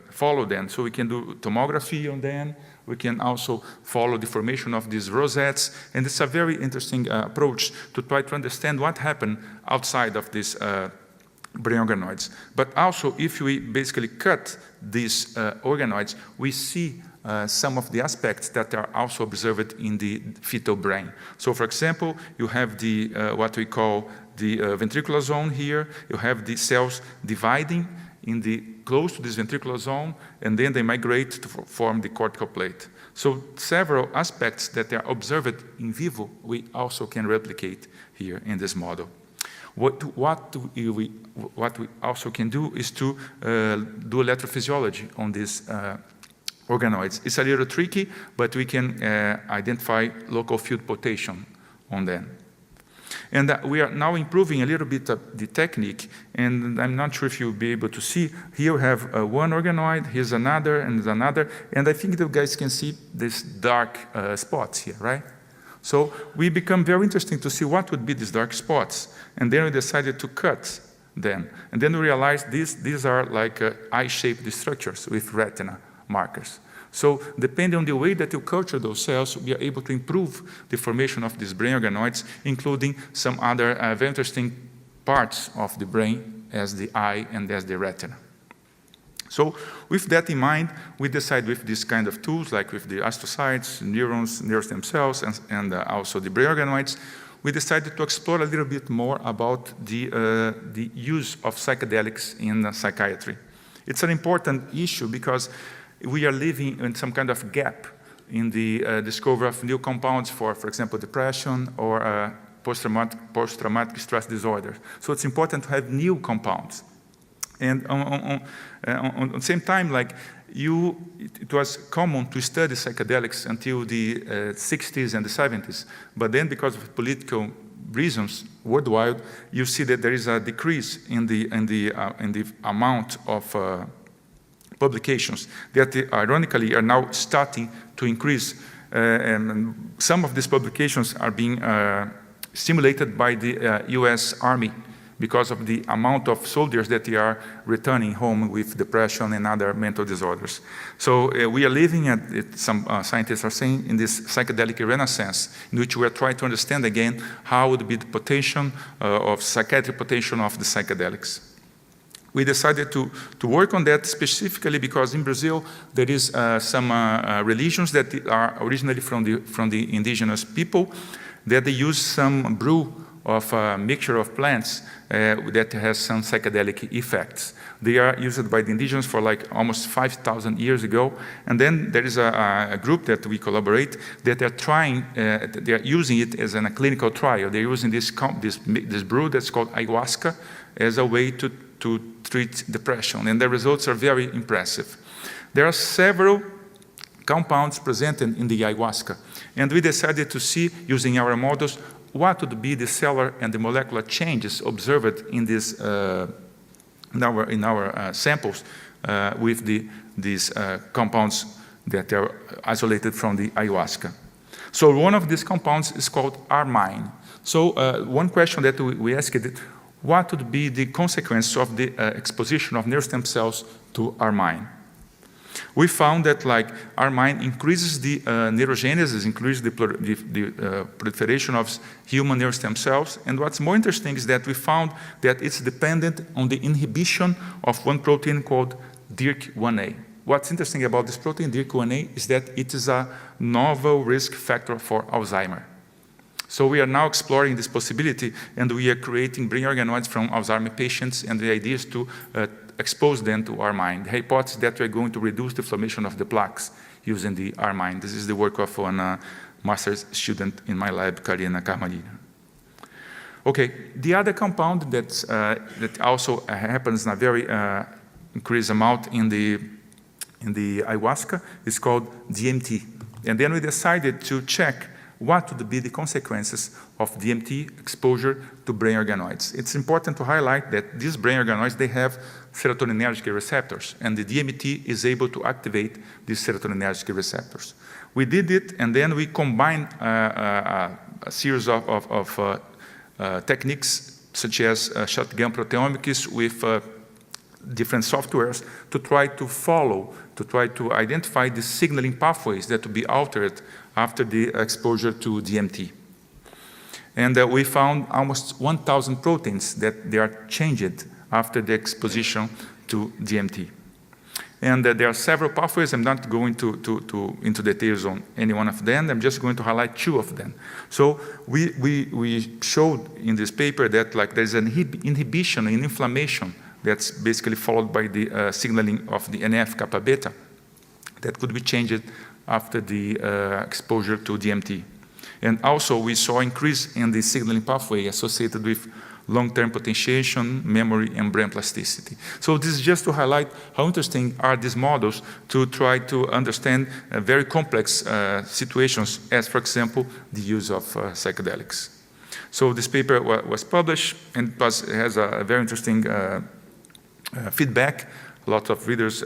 follow them. So we can do tomography on them. We can also follow the formation of these rosettes. And it's a very interesting approach to try to understand what happened outside of these brain organoids. But also, if we basically cut these organoids, we see some of the aspects that are also observed in the fetal brain. So, for example, you have the what we call the ventricular zone here. You have the cells dividing close to this ventricular zone, and then they migrate to form the cortical plate. So several aspects that are observed in vivo, we also can replicate here in this model. What we also can do is to do electrophysiology on these organoids. It's a little tricky, but we can identify local field potential on them. And we are now improving a little bit of the technique, and I'm not sure if you'll be able to see. Here we have one organoid, here's another, and another, and I think you guys can see these dark spots here, right? So we become very interesting to see what would be these dark spots, and then we decided to cut them. And then we realized these are like eye-shaped structures with retina markers. So depending on the way that you culture those cells, we are able to improve the formation of these brain organoids, including some other very interesting parts of the brain as the eye and as the retina. So with that in mind, we decide with this kind of tools, like with the astrocytes, neurons, nerve stem cells, and also the brain organoids, we decided to explore a little bit more about the use of psychedelics in psychiatry. It's an important issue because we are living in some kind of gap in the discovery of new compounds for example, depression or post-traumatic stress disorder. So it's important to have new compounds. And on the same time, like it was common to study psychedelics until the 60s and the 70s. But then because of political reasons worldwide, you see that there is a decrease in the amount of publications that ironically are now starting to increase. And some of these publications are being stimulated by the US Army because of the amount of soldiers that they are returning home with depression and other mental disorders. So we are living at, some scientists are saying, in this psychedelic renaissance, in which we are trying to understand again how would be the potential of psychiatric potential of the psychedelics. We decided to work on that specifically because in Brazil there is some religions that are originally from the indigenous people, that they use some brew of a mixture of plants that has some psychedelic effects. They are used by the indigenous for like almost 5,000 years ago. And then there is a group that we collaborate that are trying, they are using it as in a clinical trial. They're using this brew that's called ayahuasca as a way to treat depression. And the results are very impressive. There are several compounds presented in the ayahuasca. And we decided to see, using our models, what would be the cellular and the molecular changes observed in this in our samples with these compounds that are isolated from the ayahuasca. So one of these compounds is called Armine. So one question that we asked is, what would be the consequence of the exposition of nerve stem cells to Armine? We found that like Armine increases the neurogenesis, increases the proliferation of human nerve stem cells. And what's more interesting is that we found that it's dependent on the inhibition of one protein called DYRK1A. What's interesting about this protein, DYRK1A, is that it is a novel risk factor for Alzheimer's. So we are now exploring this possibility, and we are creating brain organoids from Alzheimer's patients, and the idea is to expose them to Armine. The hypothesis that we're going to reduce the inflammation of the plaques using the Armine. This is the work of one master's student in my lab, Karina Carmalina. Okay, the other compound that also happens in a very increased amount in the ayahuasca is called DMT. And then we decided to check what would be the consequences of DMT exposure to brain organoids. It's important to highlight that these brain organoids, they have serotoninergic receptors, and the DMT is able to activate these serotoninergic receptors. We did it, and then we combined a series of techniques, such as shotgun proteomics with different softwares to try to identify the signaling pathways that will be altered after the exposure to DMT. And we found almost 1,000 proteins that they are changed after the exposition to DMT. And there are several pathways. I'm not going into details on any one of them. I'm just going to highlight two of them. So we showed in this paper that like there's an inhibition in inflammation that's basically followed by the signaling of the NF-kappa beta that could be changed after the exposure to DMT. And also we saw increase in the signaling pathway associated with long-term potentiation, memory, and brain plasticity. So this is just to highlight how interesting are these models to try to understand very complex situations, as for example, the use of psychedelics. So this paper was published and has a very interesting feedback. Lots of readers,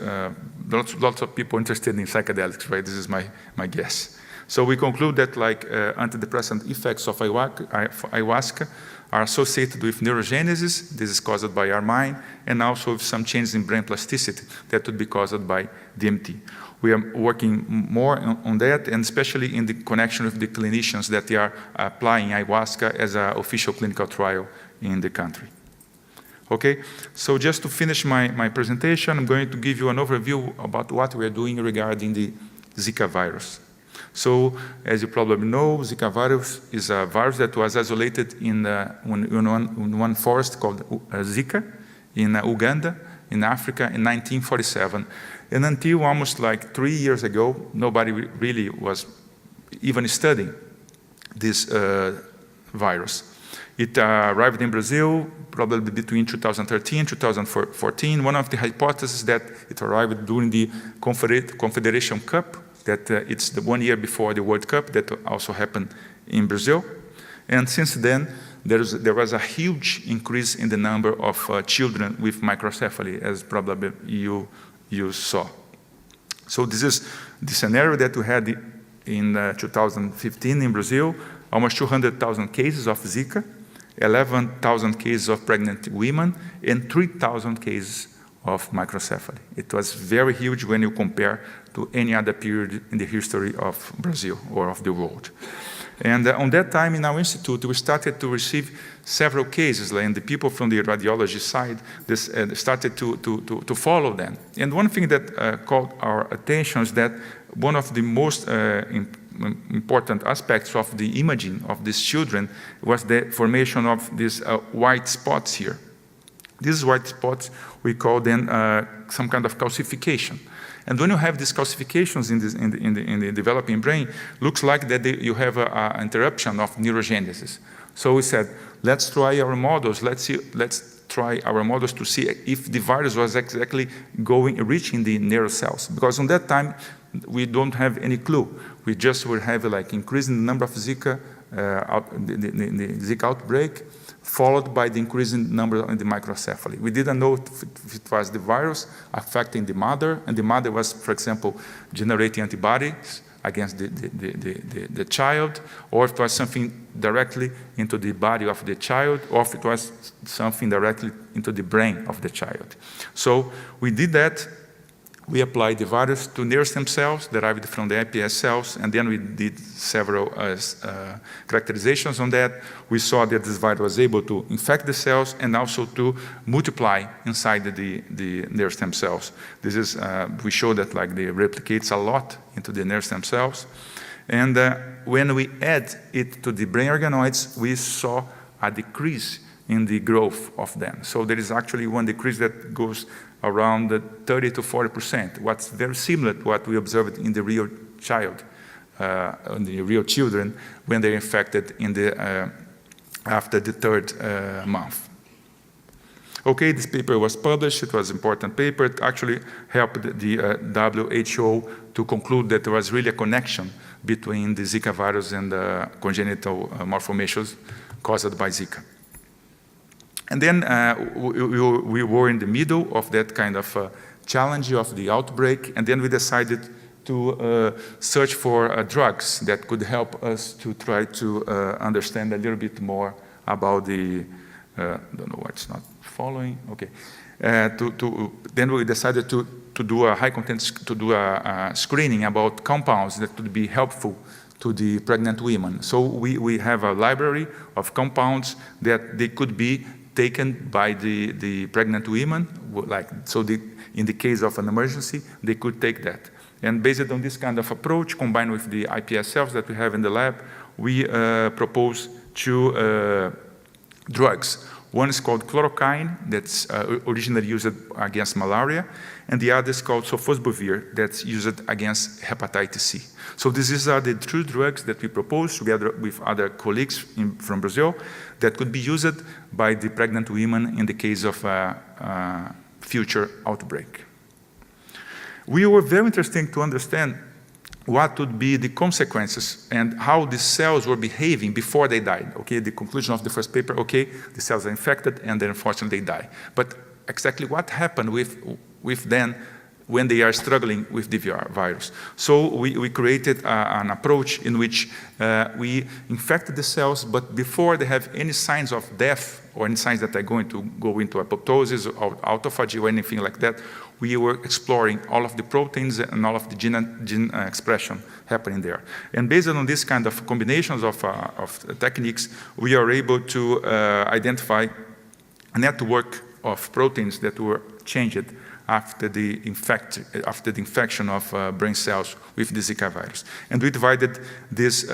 lots of people interested in psychedelics, right? This is my guess. So we conclude that like antidepressant effects of ayahuasca are associated with neurogenesis. This is caused by Armine, and also with some changes in brain plasticity that would be caused by DMT. We are working more on that, and especially in the connection with the clinicians that they are applying ayahuasca as an official clinical trial in the country. Okay, so just to finish my presentation, I'm going to give you an overview about what we are doing regarding the Zika virus. So, as you probably know, Zika virus is a virus that was isolated in one forest called Zika in Uganda in Africa in 1947. And until almost like 3 years ago, nobody really was even studying this virus. It arrived in Brazil probably between 2013 and 2014. One of the hypotheses that it arrived during the Confederation Cup, that it's the 1 year before the World Cup that also happened in Brazil. And since then, there was a huge increase in the number of children with microcephaly, as probably you saw. So this is the scenario that we had in 2015 in Brazil, almost 200,000 cases of Zika, 11,000 cases of pregnant women, and 3,000 cases of microcephaly. It was very huge when you compare to any other period in the history of Brazil or of the world. And on that time in our institute, we started to receive several cases, and the people from the radiology side started to follow them. And one thing that caught our attention is that one of the most important aspects of the imaging of these children was the formation of these white spots here. These white spots, we call them some kind of calcification. And when you have these calcifications in the developing brain, looks like that you have an interruption of neurogenesis. So we said, let's try our models. Let's try our models to see if the virus was exactly reaching the neural cells. Because on that time, we don't have any clue. We just will have like increasing the number of Zika, the Zika outbreak, followed by the increasing number in the microcephaly. We didn't know if it was the virus affecting the mother, and the mother was, for example, generating antibodies against the child, or if it was something directly into the body of the child, or if it was something directly into the brain of the child. So we did that. We applied the virus to nerve stem cells derived from the iPS cells, and then we did several characterizations on that. We saw that this virus was able to infect the cells and also to multiply inside the nerve stem cells. This is, we show that like they replicates a lot into the nerve stem cells. And when we add it to the brain organoids, we saw a decrease in the growth of them. So there is actually one decrease that goes around 30 to 40%, what's very similar to what we observed in the real child, in the real children, when they're infected after the third month. Okay, this paper was published. It was an important paper. It actually helped the WHO to conclude that there was really a connection between the Zika virus and the congenital malformations caused by Zika. And then we were in the middle of that kind of challenge of the outbreak, and then we decided to search for drugs that could help us to try to understand a little bit more about the, don't know why it's not following, okay. Then we decided to do a high content, to do a screening about compounds that would be helpful to the pregnant women. So we have a library of compounds that they could be taken by the pregnant women, like, so in the case of an emergency, they could take that. And based on this kind of approach, combined with the iPS cells that we have in the lab, we propose two drugs. One is called chloroquine, that's originally used against malaria, and the other is called sofosbuvir, that's used against hepatitis C. So these are the two drugs that we propose together with other colleagues from Brazil that could be used by the pregnant women in the case of a future outbreak. We were very interested to understand what would be the consequences and how the cells were behaving before they died. Okay, the conclusion of the first paper, okay, the cells are infected and then unfortunately they die. But exactly what happened with them when they are struggling with the virus. So we created an approach in which we infected the cells, but before they have any signs of death or any signs that they're going to go into apoptosis or autophagy or anything like that, we were exploring all of the proteins and all of the gene expression happening there. And based on this kind of combinations of techniques, we are able to identify a network of proteins that were changed after the infection of brain cells with the Zika virus. And we divided these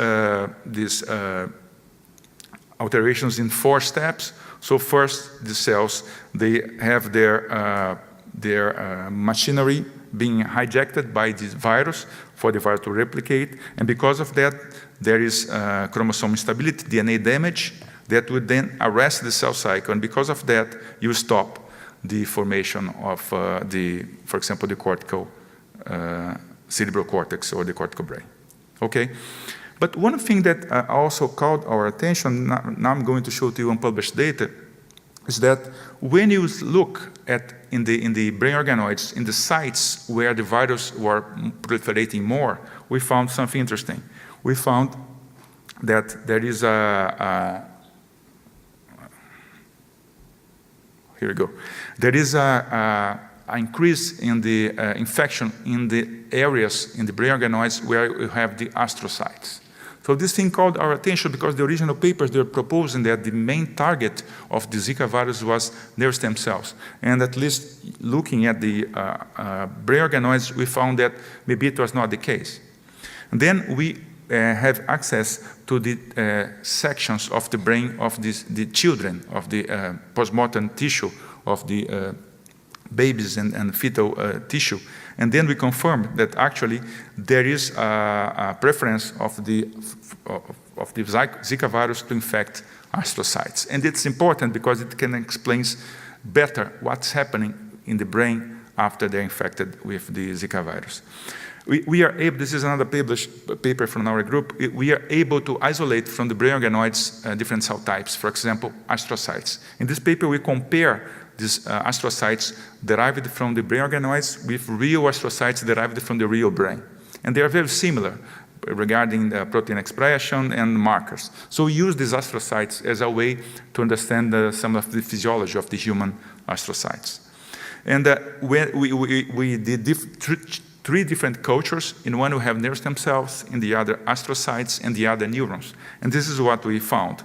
alterations in 4 steps. So first, the cells, they have their their machinery being hijacked by this virus for the virus to replicate. And because of that, there is chromosome instability, DNA damage, that would then arrest the cell cycle. And because of that, you stop the formation of for example, the cortical cerebral cortex or the cortical brain. Okay? But one thing that also caught our attention, now I'm going to show to you unpublished data, is that when you look at in the brain organoids, in the sites where the virus were proliferating more, we found something interesting. We found that there is here we go. There is an increase in the infection in the areas in the brain organoids where you have the astrocytes. So this thing called our attention because the original papers, they were proposing that the main target of the Zika virus was nerve stem cells. And at least looking at the brain organoids, we found that maybe it was not the case. And then we have access to the sections of the brain of the children, of the postmortem tissue, of the babies and fetal tissue. And then we confirmed that actually there is a preference of the Zika virus to infect astrocytes. And it's important because it can explain better what's happening in the brain after they're infected with the Zika virus. We are able, this is another published paper from our group, we are able to isolate from the brain organoids different cell types, for example, astrocytes. In this paper, we compare these astrocytes derived from the brain organoids with real astrocytes derived from the real brain. And they are very similar regarding the protein expression and markers. So we use these astrocytes as a way to understand some of the physiology of the human astrocytes. And we did three different cultures. In one, we have nerve stem cells, in the other, astrocytes, and the other, neurons. And this is what we found.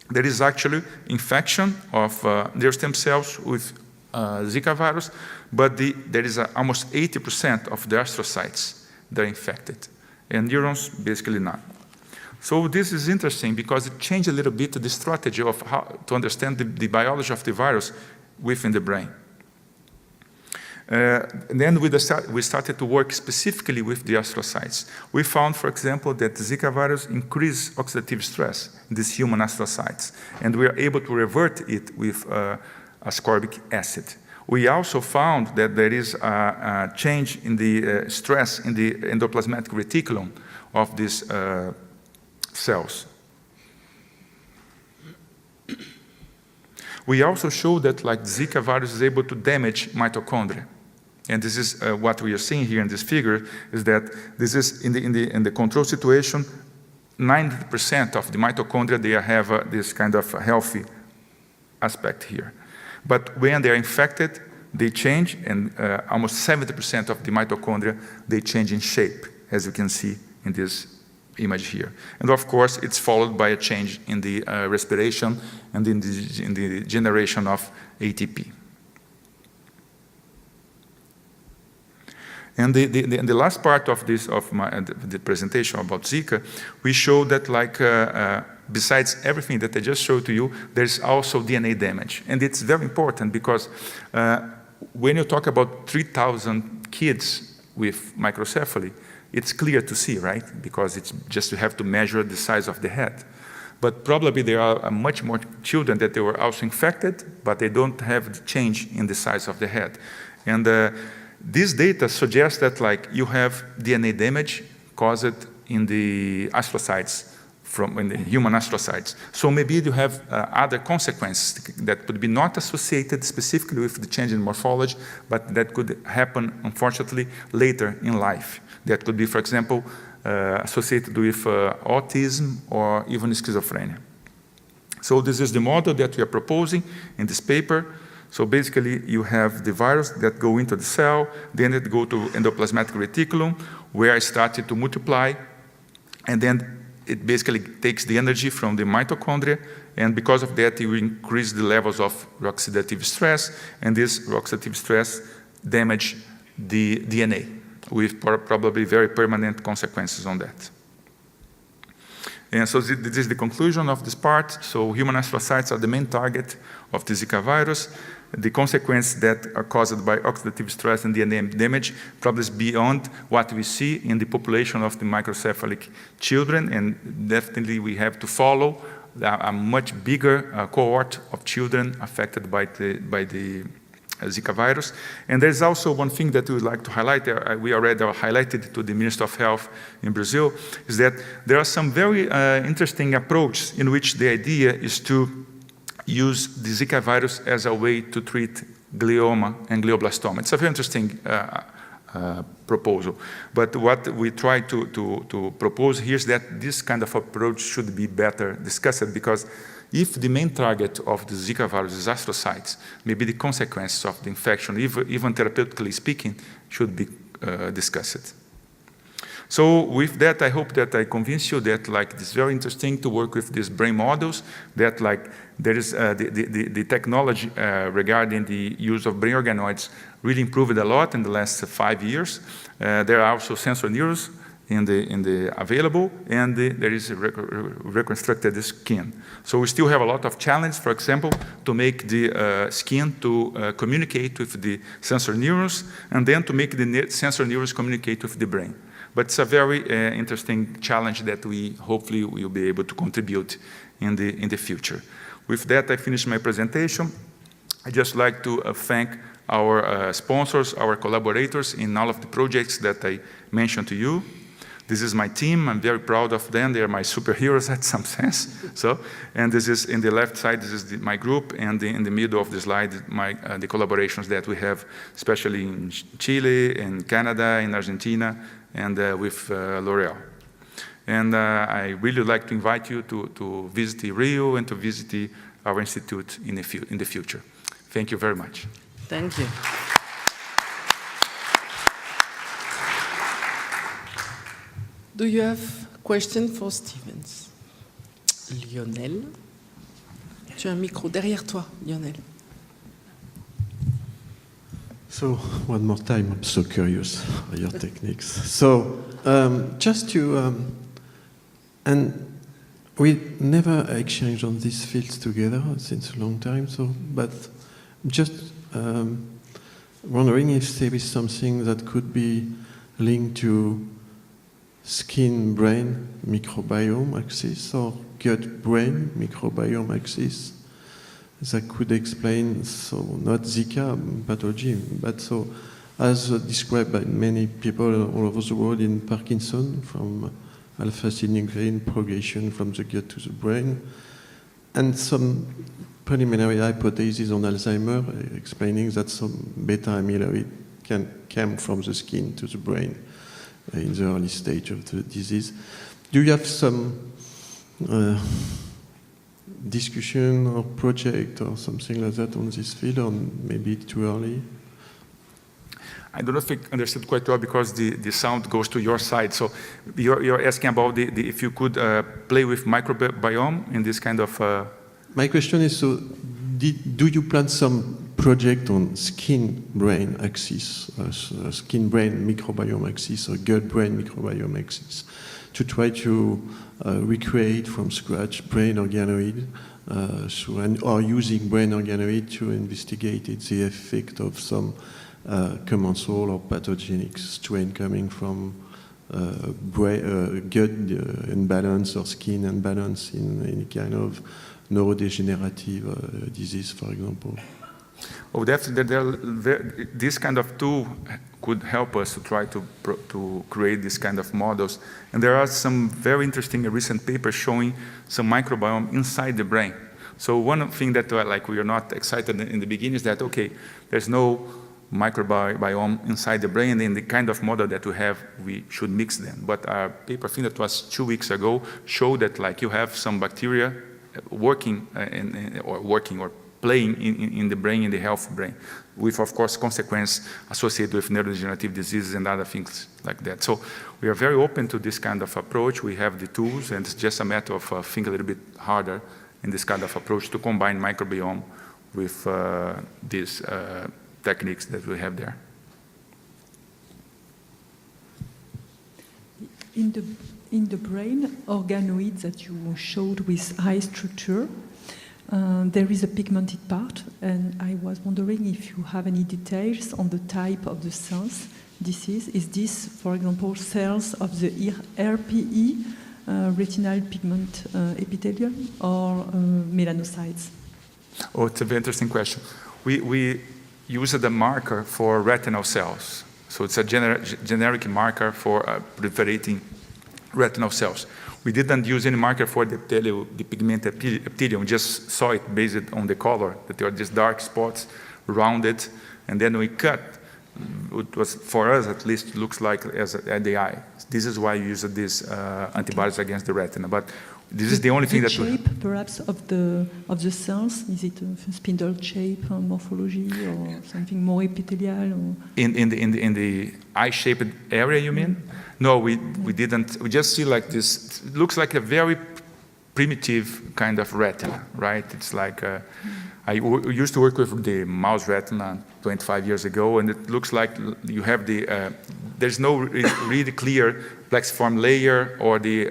There is actually infection of nerve stem cells with Zika virus, but there is almost 80% of the astrocytes that are infected, and neurons basically not. So this is interesting because it changed a little bit the strategy of how to understand the biology of the virus within the brain. And then we started to work specifically with the astrocytes. We found, for example, that the Zika virus increased oxidative stress in these human astrocytes, and we are able to revert it with ascorbic acid. We also found that there is a change in the stress in the endoplasmatic reticulum of these cells. We also showed that like Zika virus is able to damage mitochondria. And this is what we are seeing here in this figure, is that this is in the control situation, 90% of the mitochondria, they have this kind of healthy aspect here. But when they are infected, they change, and almost 70% of the mitochondria, they change in shape, as you can see in this image here. And of course, it's followed by a change in the respiration and in the generation of ATP. And the last part of this, the presentation about Zika, we showed that like, besides everything that I just showed to you, there's also DNA damage. And it's very important because when you talk about 3,000 kids with microcephaly, it's clear to see, right? Because it's just you have to measure the size of the head. But probably there are much more children that they were also infected, but they don't have the change in the size of the head. And this data suggests that like you have DNA damage caused in the astrocytes, in the human astrocytes. So maybe you have other consequences that could be not associated specifically with the change in morphology, but that could happen, unfortunately, later in life. That could be, for example, associated with autism or even schizophrenia. So this is the model that we are proposing in this paper. So basically, you have the virus that go into the cell, then it go to endoplasmatic reticulum, where it started to multiply, and then it basically takes the energy from the mitochondria, and because of that, you increase the levels of oxidative stress, and this oxidative stress damage the DNA, with probably very permanent consequences on that. And so this is the conclusion of this part. So human astrocytes are the main target of the Zika virus. The consequences that are caused by oxidative stress and DNA damage probably is beyond what we see in the population of the microcephalic children, and definitely we have to follow a much bigger cohort of children affected by the Zika virus. And there's also one thing that we would like to highlight, we already highlighted to the Minister of Health in Brazil, is that there are some very interesting approaches in which the idea is to use the Zika virus as a way to treat glioma and glioblastoma. It's a very interesting proposal. But what we try to propose here is that this kind of approach should be better discussed, because if the main target of the Zika virus is astrocytes, maybe the consequences of the infection, even therapeutically speaking, should be discussed. So with that, I hope that I convince you that it's very interesting to work with these brain models, that there is the technology regarding the use of brain organoids really improved a lot in the last 5 years. There are also sensor neurons in the available, and there is reconstructed skin. So we still have a lot of challenge, for example, to make the skin to communicate with the sensor neurons, and then to make the sensor neurons communicate with the brain. But it's a very interesting challenge that we hopefully will be able to contribute in the future. With that, I finish my presentation. I'd just like to thank our sponsors, our collaborators in all of the projects that I mentioned to you. This is my team. I'm very proud of them. They are my superheroes in some sense. And this is in the left side, this is my group, and in the middle of the slide, the collaborations that we have, especially in Chile, in Canada, in Argentina, and with L'Oreal. And I really like to invite you to visit Rio and to visit our institute in the future. Thank you very much. Thank you. Do you have a question for Stevens? Lionel? Tu as un micro derrière toi, Lionel. So, one more time, I'm so curious of your techniques. So, just to, and we never exchanged on these fields together since a long time, so, but just wondering if there is something that could be linked to skin-brain microbiome axis or gut-brain microbiome axis that could explain, so not Zika pathology, but so as described by many people all over the world in Parkinson, from alpha-synuclein progression from the gut to the brain, and some preliminary hypotheses on Alzheimer explaining that some beta amyloid can come from the skin to the brain in the early stage of the disease. Do you have some discussion or project or something like that on this field, or maybe too early? I don't know if I understood quite well, because the sound goes to your side. So you're asking about if you could play with microbiome in this kind of... My question is, so do you plan some project on skin-brain axis, skin-brain microbiome axis, or gut-brain microbiome axis, to try to recreate from scratch brain organoid, or using brain organoid to investigate the effect of some commensal or pathogenic strain coming from gut imbalance or skin imbalance in any kind of neurodegenerative disease, for example? Oh, definitely, this kind of tool could help us to try to create this kind of models. And there are some very interesting recent papers showing some microbiome inside the brain. So one thing that we are not excited in the beginning is that, okay, there's no microbiome inside the brain, and in the kind of model that we have, we should mix them. But our paper, I think that was 2 weeks ago, showed that you have some bacteria working or playing in the brain, in the healthy brain, with, of course, consequences associated with neurodegenerative diseases and other things like that. So we are very open to this kind of approach. We have the tools, and it's just a matter of thinking a little bit harder in this kind of approach to combine microbiome with these techniques that we have there. In the in the brain, organoids that you showed with high structure, there is a pigmented part, and I was wondering if you have any details on the type of the cells this is. Is this, for example, cells of the RPE, retinal pigment epithelium, or melanocytes? Oh, it's a very interesting question. We used a marker for retinal cells. So it's a generic marker for proliferating retinal cells. We didn't use any marker for the pigmented epithelium. We just saw it based on the color, that there are these dark spots, rounded, and then we cut. It was, for us at least, looks like at the eye. This is why we use these antibodies against the retina. But this is the only thing that shape, perhaps, of the cells? Is it a spindle shape, morphology, or something more epithelial? Or? In the eye-shaped area, you mean? No, we didn't. We just see like this. It looks like a very primitive kind of retina, right? It's like I used to work with the mouse retina 25 years ago, and it looks like you have the. There's no really clear plexiform layer or the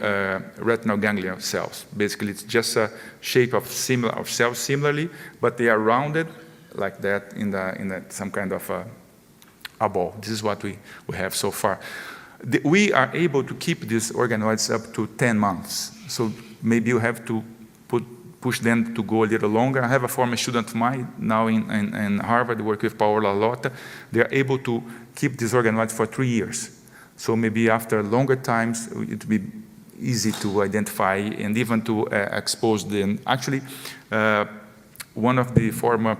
retinal ganglia cells. Basically, it's just a shape of cells similarly, but they are rounded like that in some kind of a ball. This is what we have so far. We are able to keep these organoids up to 10 months. So maybe you have to push them to go a little longer. I have a former student of mine now in Harvard, work with Paola Lotta. They are able to keep these organoids for 3 years. So maybe after longer times, it will be easy to identify and even to expose them. Actually, one of the former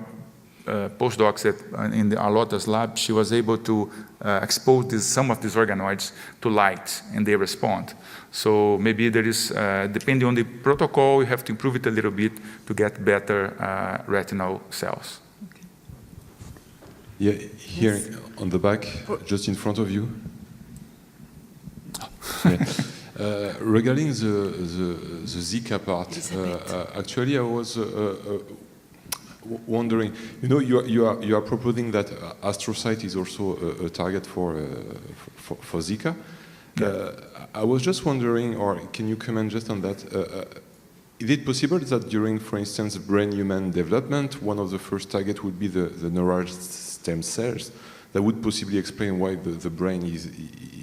postdocs in the Lotta's lab, she was able to expose some of these organoids to light, and they respond. So maybe there is, depending on the protocol, you have to improve it a little bit to get better retinal cells. Okay. Yeah, here on the back, just in front of you. Yeah. Regarding the Zika part, actually I was wondering, you are proposing that astrocyte is also a target for Zika. Yeah. I was just wondering, or can you comment just on that? Is it possible that during, for instance, brain-human development, one of the first targets would be the neural stem cells? That would possibly explain why the brain is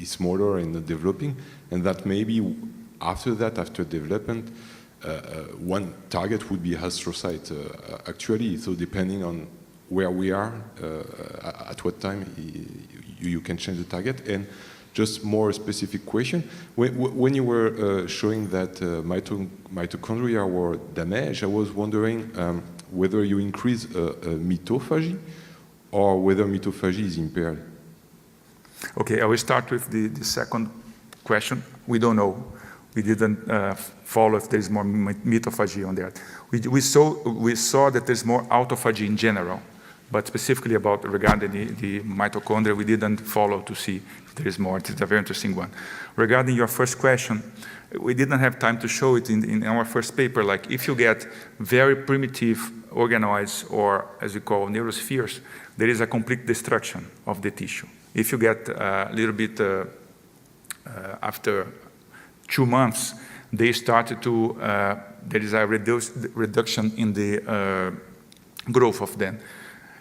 smaller and developing, and that maybe after that, after development, one target would be astrocyte, actually. So depending on where we are, at what time you can change the target. And just more specific question, when you were showing that mitochondria were damaged, I was wondering whether you increase mitophagy or whether mitophagy is impaired. Okay, I will start with the second question. We don't know. We didn't follow if there's more mitophagy on there. We saw that there's more autophagy in general, but specifically regarding the mitochondria, we didn't follow to see if there is more. It's a very interesting one. Regarding your first question, we didn't have time to show it in our first paper. Like if you get very primitive organoids, or as we call neurospheres, there is a complete destruction of the tissue. If you get a little bit after 2 months, they started to, there is a reduction in the growth of them.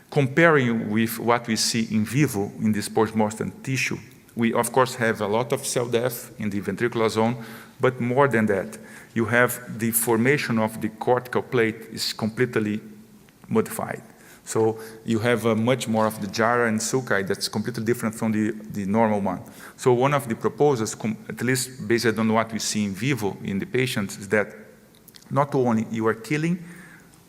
Comparing with what we see in vivo in this post-mortem tissue, we of course have a lot of cell death in the ventricular zone, but more than that, you have the formation of the cortical plate is completely modified. So you have much more of the gyra and sulci that's completely different from the normal one. So one of the proposals, at least based on what we see in vivo in the patients, is that not only you are killing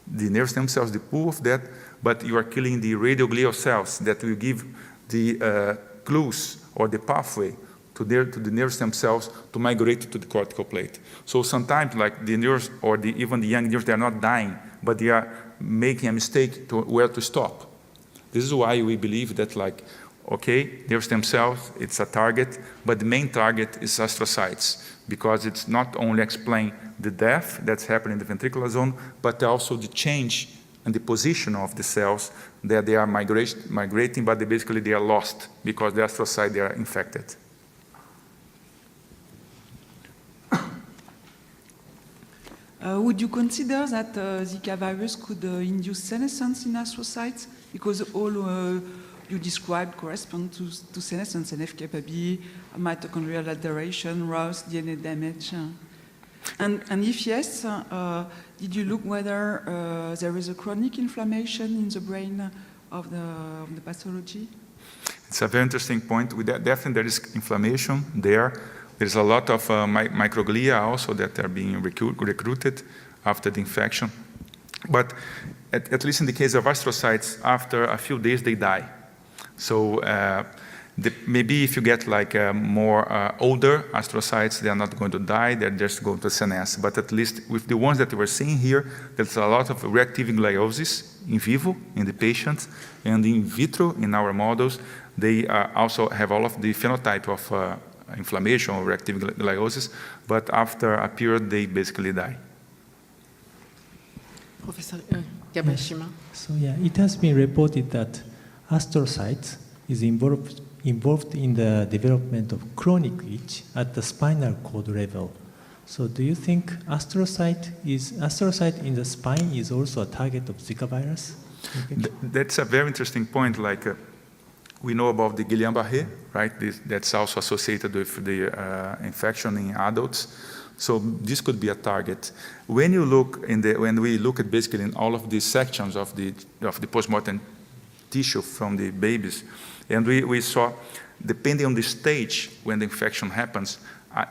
the nerve stem cells, the pool of that, but you are killing the radioglial cells that will give the clues or the pathway to the nerve stem cells to migrate to the cortical plate. So sometimes, like the nerves or even the young nerves, they are not dying, but they are making a mistake to where to stop. This is why we believe that, like, okay, nerve stem cells, it's a target, but the main target is astrocytes, because it's not only explain the death that's happening in the ventricular zone, but also the change in the position of the cells, that they are migrating, but they are lost because the astrocytes, they are infected. Would you consider that Zika virus could induce senescence in astrocytes? Because all you described correspond to senescence, NF-kappa B, mitochondrial alteration, ROS, DNA damage. And if yes, did you look whether there is a chronic inflammation in the brain of the pathology? It's a very interesting point. Definitely there is inflammation there. There's a lot of microglia also that are being recruited after the infection. But at least in the case of astrocytes, after a few days they die. So maybe if you get like more older astrocytes, they are not going to die, they're just going to senesce. But at least with the ones that we were seeing here, there's a lot of reactive gliosis in vivo in the patients, and in vitro in our models, they also have all of the phenotype of inflammation or reactive gliosis, but after a period, they basically die. Professor Yamashima. So yeah, it has been reported that astrocytes is involved in the development of chronic itch at the spinal cord level. So do you think astrocyte in the spine is also a target of Zika virus? That's a very interesting point. Like we know about the Guillain-Barré, right? That's also associated with the infection in adults. So this could be a target. When we look at basically in all of these sections of the postmortem tissue from the babies, and we saw, depending on the stage when the infection happens,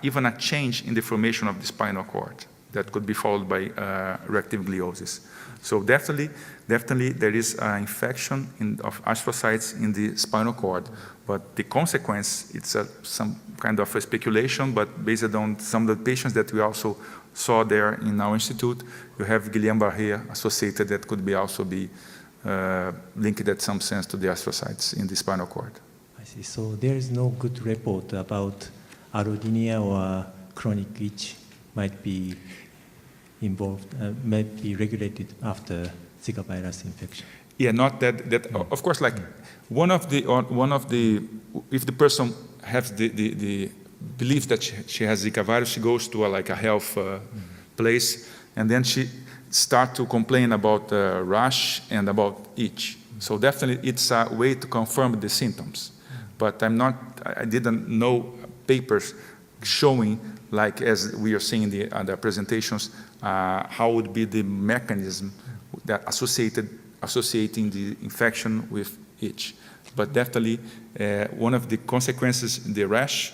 even a change in the formation of the spinal cord that could be followed by reactive gliosis. So definitely there is an infection of astrocytes in the spinal cord, but the consequence, it's some kind of a speculation, but based on some of the patients that we also saw there in our institute, you have Guillain-Barré associated that could be also be linked in some sense to the astrocytes in the spinal cord. I see. So there is no good report about allodynia or chronic itch might be involved, might be regulated after Zika virus infection. Yeah, not that. Of course, like one of the, if the person has the belief that she has Zika virus, she goes to a health place, and then she start to complain about rash and about itch. So definitely, it's a way to confirm the symptoms. But I didn't know papers showing, like as we are seeing in the presentations, how would be the mechanism that associating the infection with itch. But definitely, one of the consequences, the rash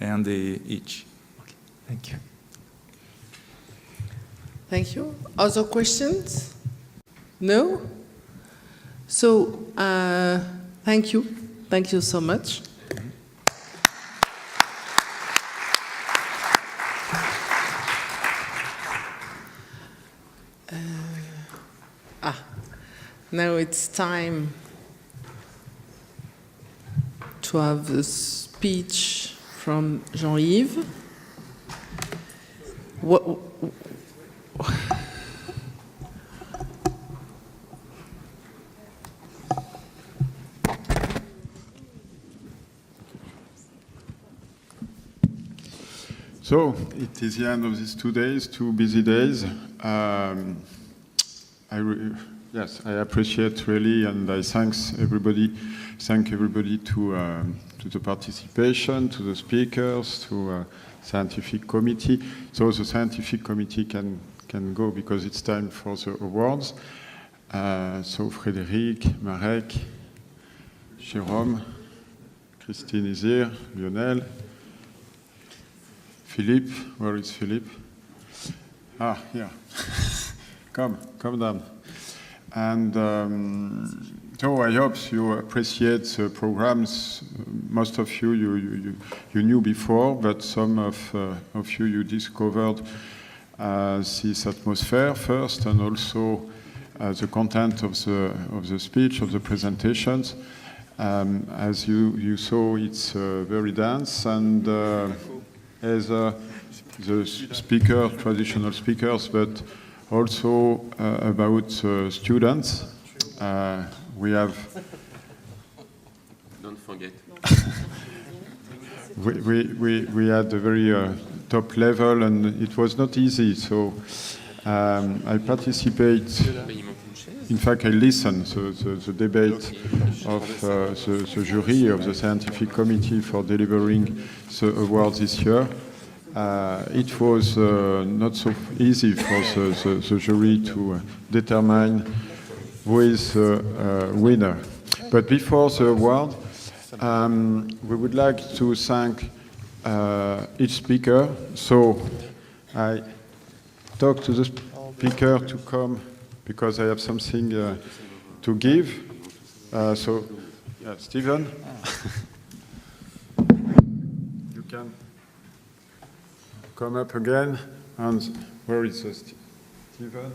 and the itch. Okay, thank you. Thank you. Other questions? No? So, thank you. Thank you so much. Now it's time to have the speech from Jean-Yves. So it is the end of these 2 days, 2 busy days. Yes, I appreciate really, and I thank everybody to the participation, to the speakers, to scientific committee. So the scientific committee can go because it's time for the awards. So Frédéric, Marek, Jérôme, Christine is here, Lionel, Philippe, where is Philippe? Ah, here. Come down. And so I hope you appreciate the programs. Most of you knew before, but some of you discovered this atmosphere first, and also the content of the speech, of the presentations. As you saw, it's very dense, and as the traditional speakers, but also about students. We have. Don't forget. we had a very top level, and it was not easy. So I participate, in fact I listen to the debate of the jury of the scientific committee for delivering the award this year. It was not so easy for the jury to determine who is the winner. But before the award, we would like to thank each speaker. So I talk to the speaker to come because I have something to give. So, yeah, Stephen, you can come up again. And where is Stephen?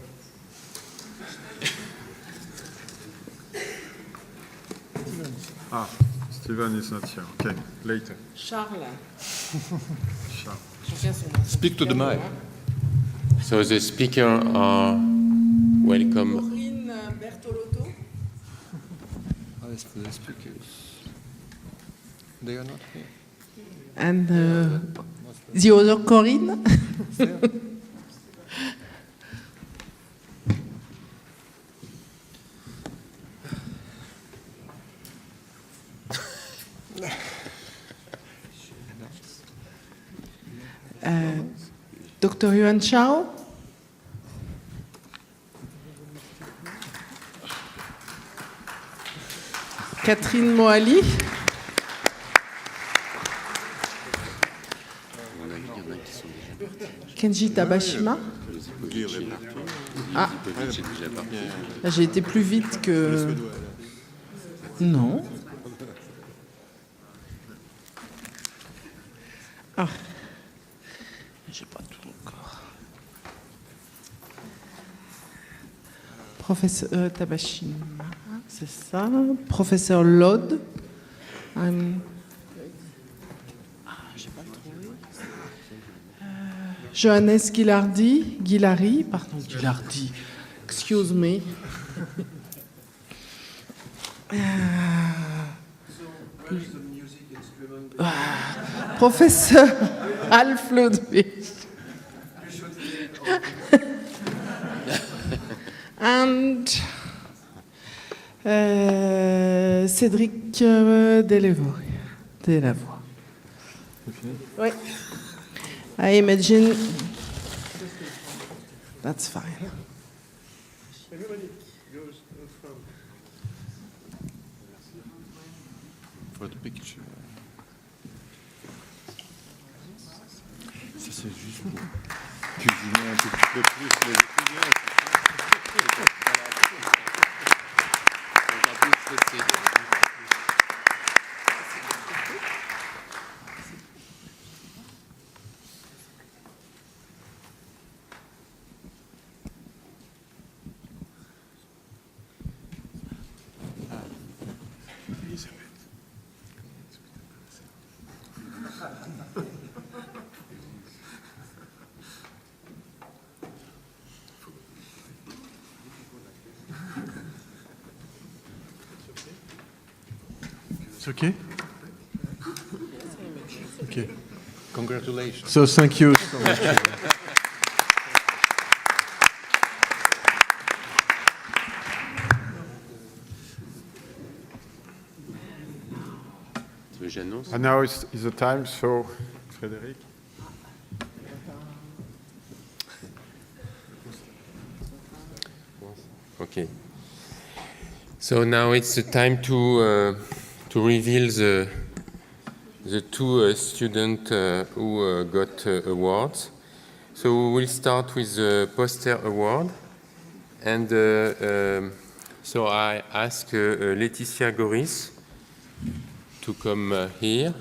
Ah, Stephen is not here. Okay, later. Charles. Speak to the mic. So the speakers are welcome. Corinne Bertolotto. As for the speakers, they are not here. And the other Corinne. Dr. Yuan Chao. Catherine Moali. Kenji Tabashima. Ah, j'ai été plus vite que... Non. Ah. J'ai pas tout encore. Professeur Tabashima, c'est ça. Professeur Lod. J'ai pas trouvé. Johannes Guilari, pardon, Guilardi. Excuse me. Professeur Alf Ludwig. And Cédric Delavoye. Oui. I imagine that's fine. Everybody goes from. For the picture. Ça c'est juste pour cuisiner un petit peu plus les étudiants. It's okay? Okay. Congratulations. So thank you so much. J'annonce. And now is the time, so Frédéric. Okay. So now it's the time to reveal the two students who got awards. So we'll start with the poster award, and so I ask Laetitia Goris to come here.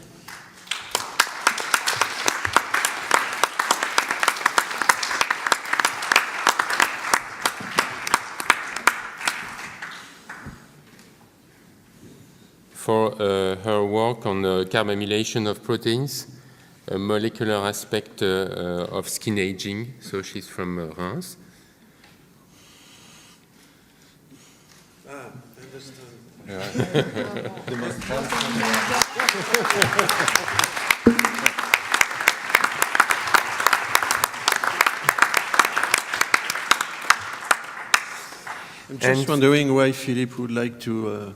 For her work on carbamylation of proteins, a molecular aspect of skin aging. So she's from Reims. Ah, I understand. Just wondering why Philippe would like to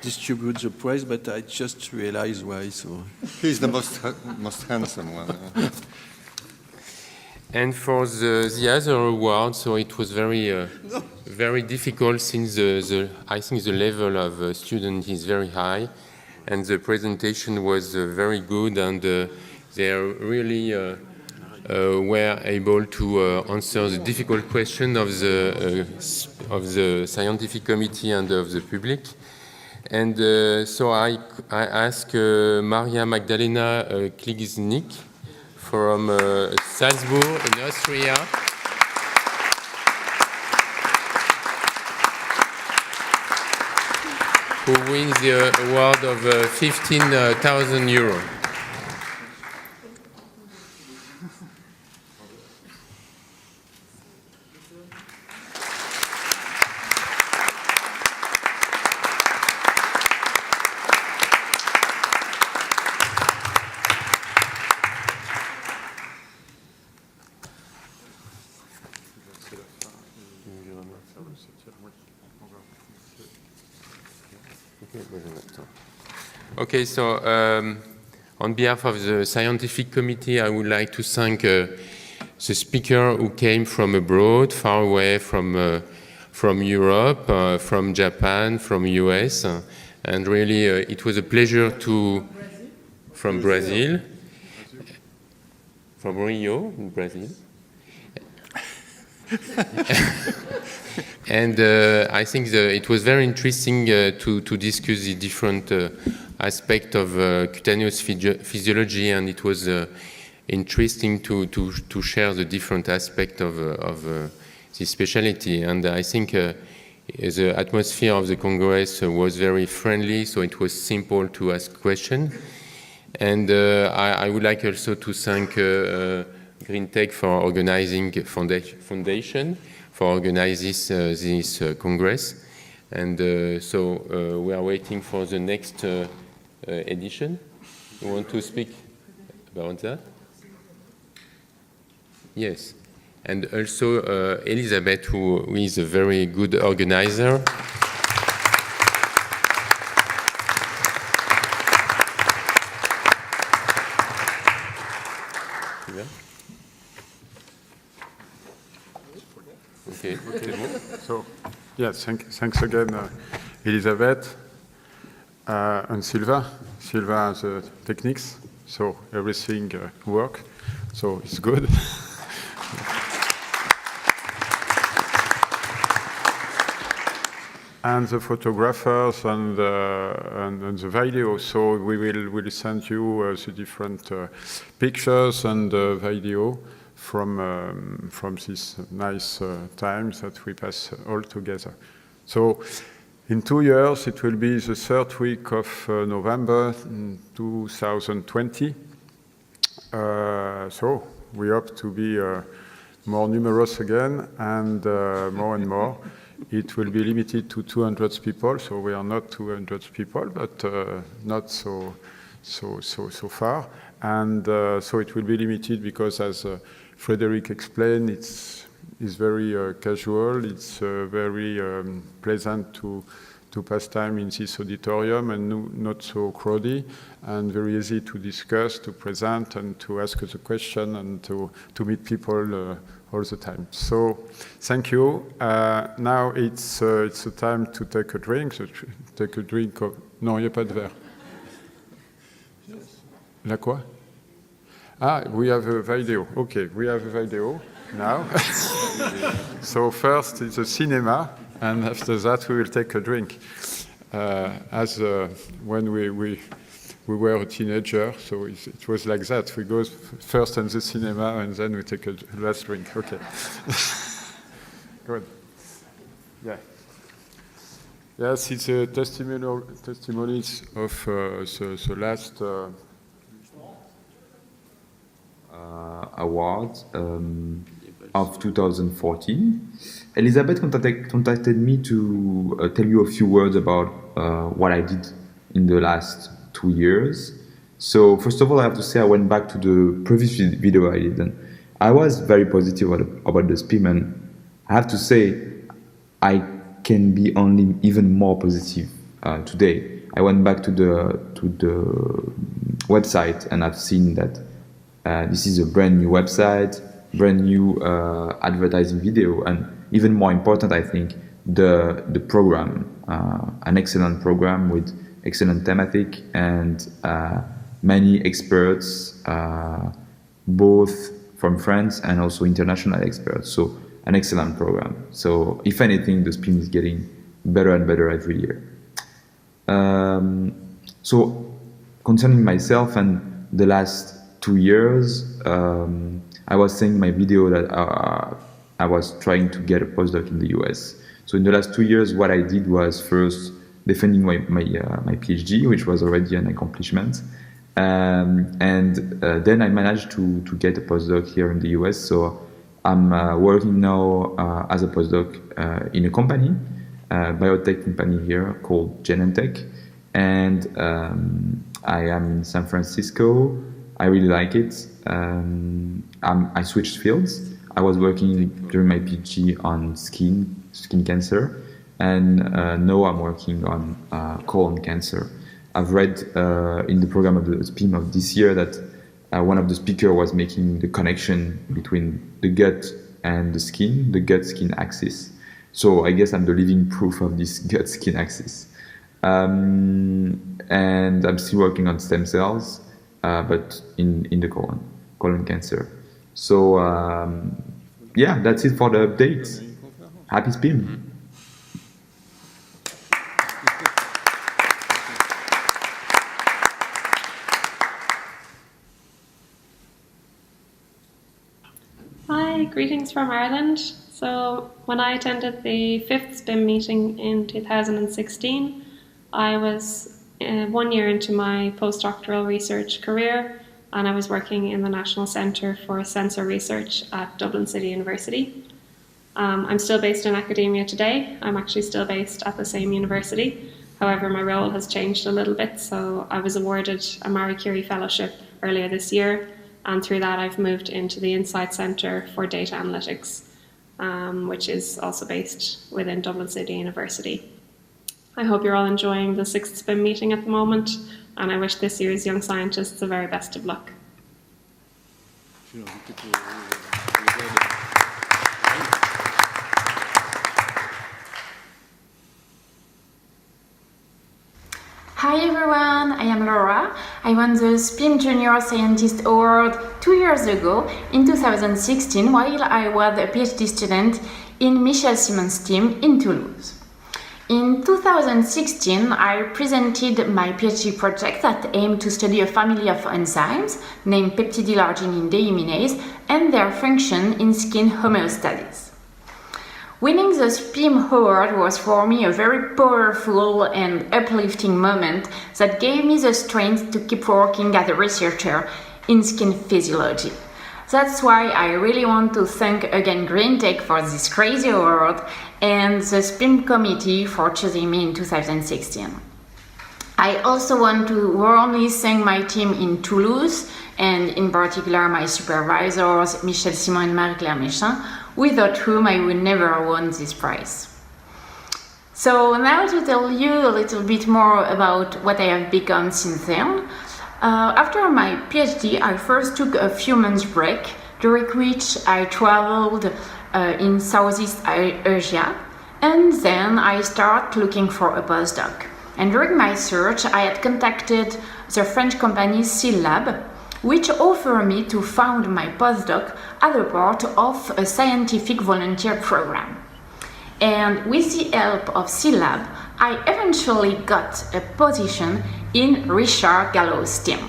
distribute the prize, but I just realized why. So he's the most handsome one. And for the other award, so it was very difficult since I think the level of student is very high, and the presentation was very good, and they really were able to answer the difficult question of the scientific committee and of the public. And so I asked Maria Magdalena Kligznik from Salzburg in Austria. Who wins the award of 15,000 euros. Okay, so on behalf of the scientific committee, I would like to thank the speaker who came from abroad, far away from Europe, from Japan, from US, and really it was a pleasure to, from Brazil, from Rio in Brazil. And I think it was very interesting to discuss the different aspects of cutaneous physiology, and it was interesting to share the different aspects of this specialty. And I think the atmosphere of the Congress was very friendly, so it was simple to ask questions. And I would like also to thank Greentech for organizing foundation for organizing this Congress. And so we are waiting for the next edition. You want to speak about that? Yes. And also Elisabeth, who is a very good organizer. Okay. So, yes, thanks again, Elisabeth and Silva. Silva has techniques, so everything works, so it's good. And the photographers and the video, so we will send you the different pictures and video from these nice times that we pass all together. So in 2 years, it will be the 3rd week of November 2020. So we hope to be more numerous again and more. It will be limited to 200 people, so we are not 200 people, but not so far. And so it will be limited because, as Frederic explained, it's very casual. It's very pleasant to pass time in this auditorium and not so crowded, and very easy to discuss, to present, and to ask the question and to meet people all the time. So thank you. Now it's a time to take a drink. So take a drink of... Non, il n'y a pas de verre. La quoi? Ah, we have a video. Okay, we have a video now. So first it's a cinema, and after that we will take a drink. As when we were a teenager, so it was like that. We go first in the cinema, and then we take a last drink. Okay. Good. Yeah. Yes, it's a testimonies of the last award of 2014. Elisabeth contacted me to tell you a few words about what I did in the last 2 years. So first of all, I have to say I went back to the previous video I did, and I was very positive about the Spim, and I have to say I can be only even more positive today. I went back to the website and I've seen that this is a brand new website, brand new advertising video, and even more important, I think, the program, an excellent program with excellent thematic and many experts, both from France and also international experts. So an excellent program. So if anything, the Spim is getting better and better every year. So concerning myself and the last 2 years, I was saying in my video that I was trying to get a postdoc in the US. So in the last 2 years, what I did was first defending my PhD, which was already an accomplishment. And then I managed to get a postdoc here in the US. So I'm working now as a postdoc in a company, a biotech company here called Greentech. And I am in San Francisco. I really like it. I switched fields. I was working during my PhD on skin cancer, and now I'm working on colon cancer. I've read in the program of the Spim of this year that one of the speakers was making the connection between the gut and the gut-skin axis. So I guess I'm the living proof of this gut-skin axis. And I'm still working on stem cells, but in the colon cancer. So yeah, that's it for the updates. Happy Spim. Hi, greetings from Ireland. So when I attended the 5th Spim meeting in 2016, I was 1 year into my postdoctoral research career, and I was working in the National Centre for Sensor Research at Dublin City University. I'm still based in academia today. I'm actually still based at the same university. However, my role has changed a little bit, so I was awarded a Marie Curie Fellowship earlier this year, and through that I've moved into the Insight Centre for Data Analytics, which is also based within Dublin City University. I hope you're all enjoying the 6th Spim meeting at the moment, and I wish this year's young scientists the very best of luck. Hi everyone, I am Laura. I won the Spim Junior Scientist Award 2 years ago in 2016 while I was a PhD student in Michel Simon's team in Toulouse. In 2016, I presented my PhD project that aimed to study a family of enzymes named peptidyl-arginine deaminase and their function in skin homeostasis. Winning the Spim Award was for me a very powerful and uplifting moment that gave me the strength to keep working as a researcher in skin physiology. That's why I really want to thank again Greentech for this crazy award and the Spim committee for choosing me in 2016. I also want to warmly thank my team in Toulouse and in particular my supervisors Michel Simon and Marie-Claire Méchin, without whom I would never have won this prize. So now to tell you a little bit more about what I have become since then. After my PhD, I first took a few months break, during which I traveled in Southeast Asia, and then I started looking for a postdoc. And during my search, I had contacted the French company SILLAB, which offered me to found my postdoc as a part of a scientific volunteer program. And with the help of SILLAB, I eventually got a position in Richard Gallow's team.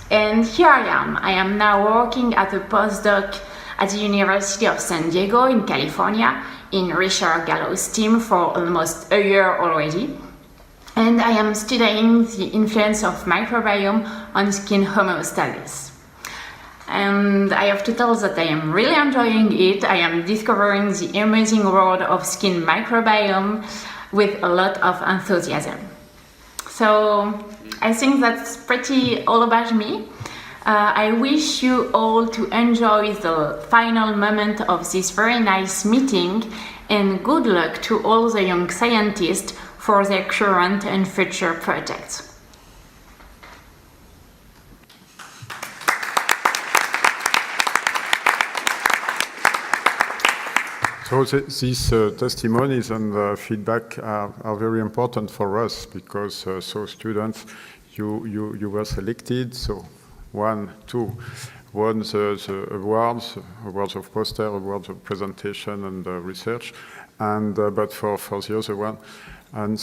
And here I am now working as a postdoc at the University of San Diego in California in Richard Gallow's team for almost a year already. And I am studying the influence of microbiome on skin homeostasis. And I have to tell that I am really enjoying it. I am discovering the amazing world of skin microbiome with a lot of enthusiasm. So I think that's pretty all about me. I wish you all to enjoy the final moment of this very nice meeting, and good luck to all the young scientists for their current and future projects. So these testimonies and feedback are very important for us because so students, you were selected, so 1, 2, won the awards of poster, awards of presentation and research, and but for the other one, and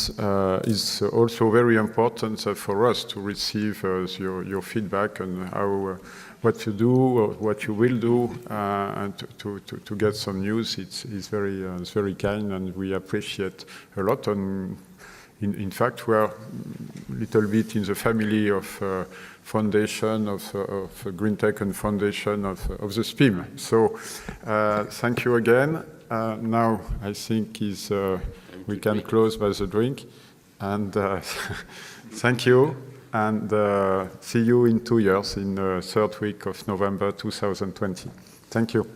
it's also very important for us to receive your feedback on how what you do, or what you will do, and to get some news. It's very kind, and we appreciate a lot. And in fact, we are a little bit in the family of foundation of Greentech and foundation of the Spim. So thank you again. Now I think we can close by the drink, and thank you. And see you in 2 years, in the 3rd week of November 2020. Thank you.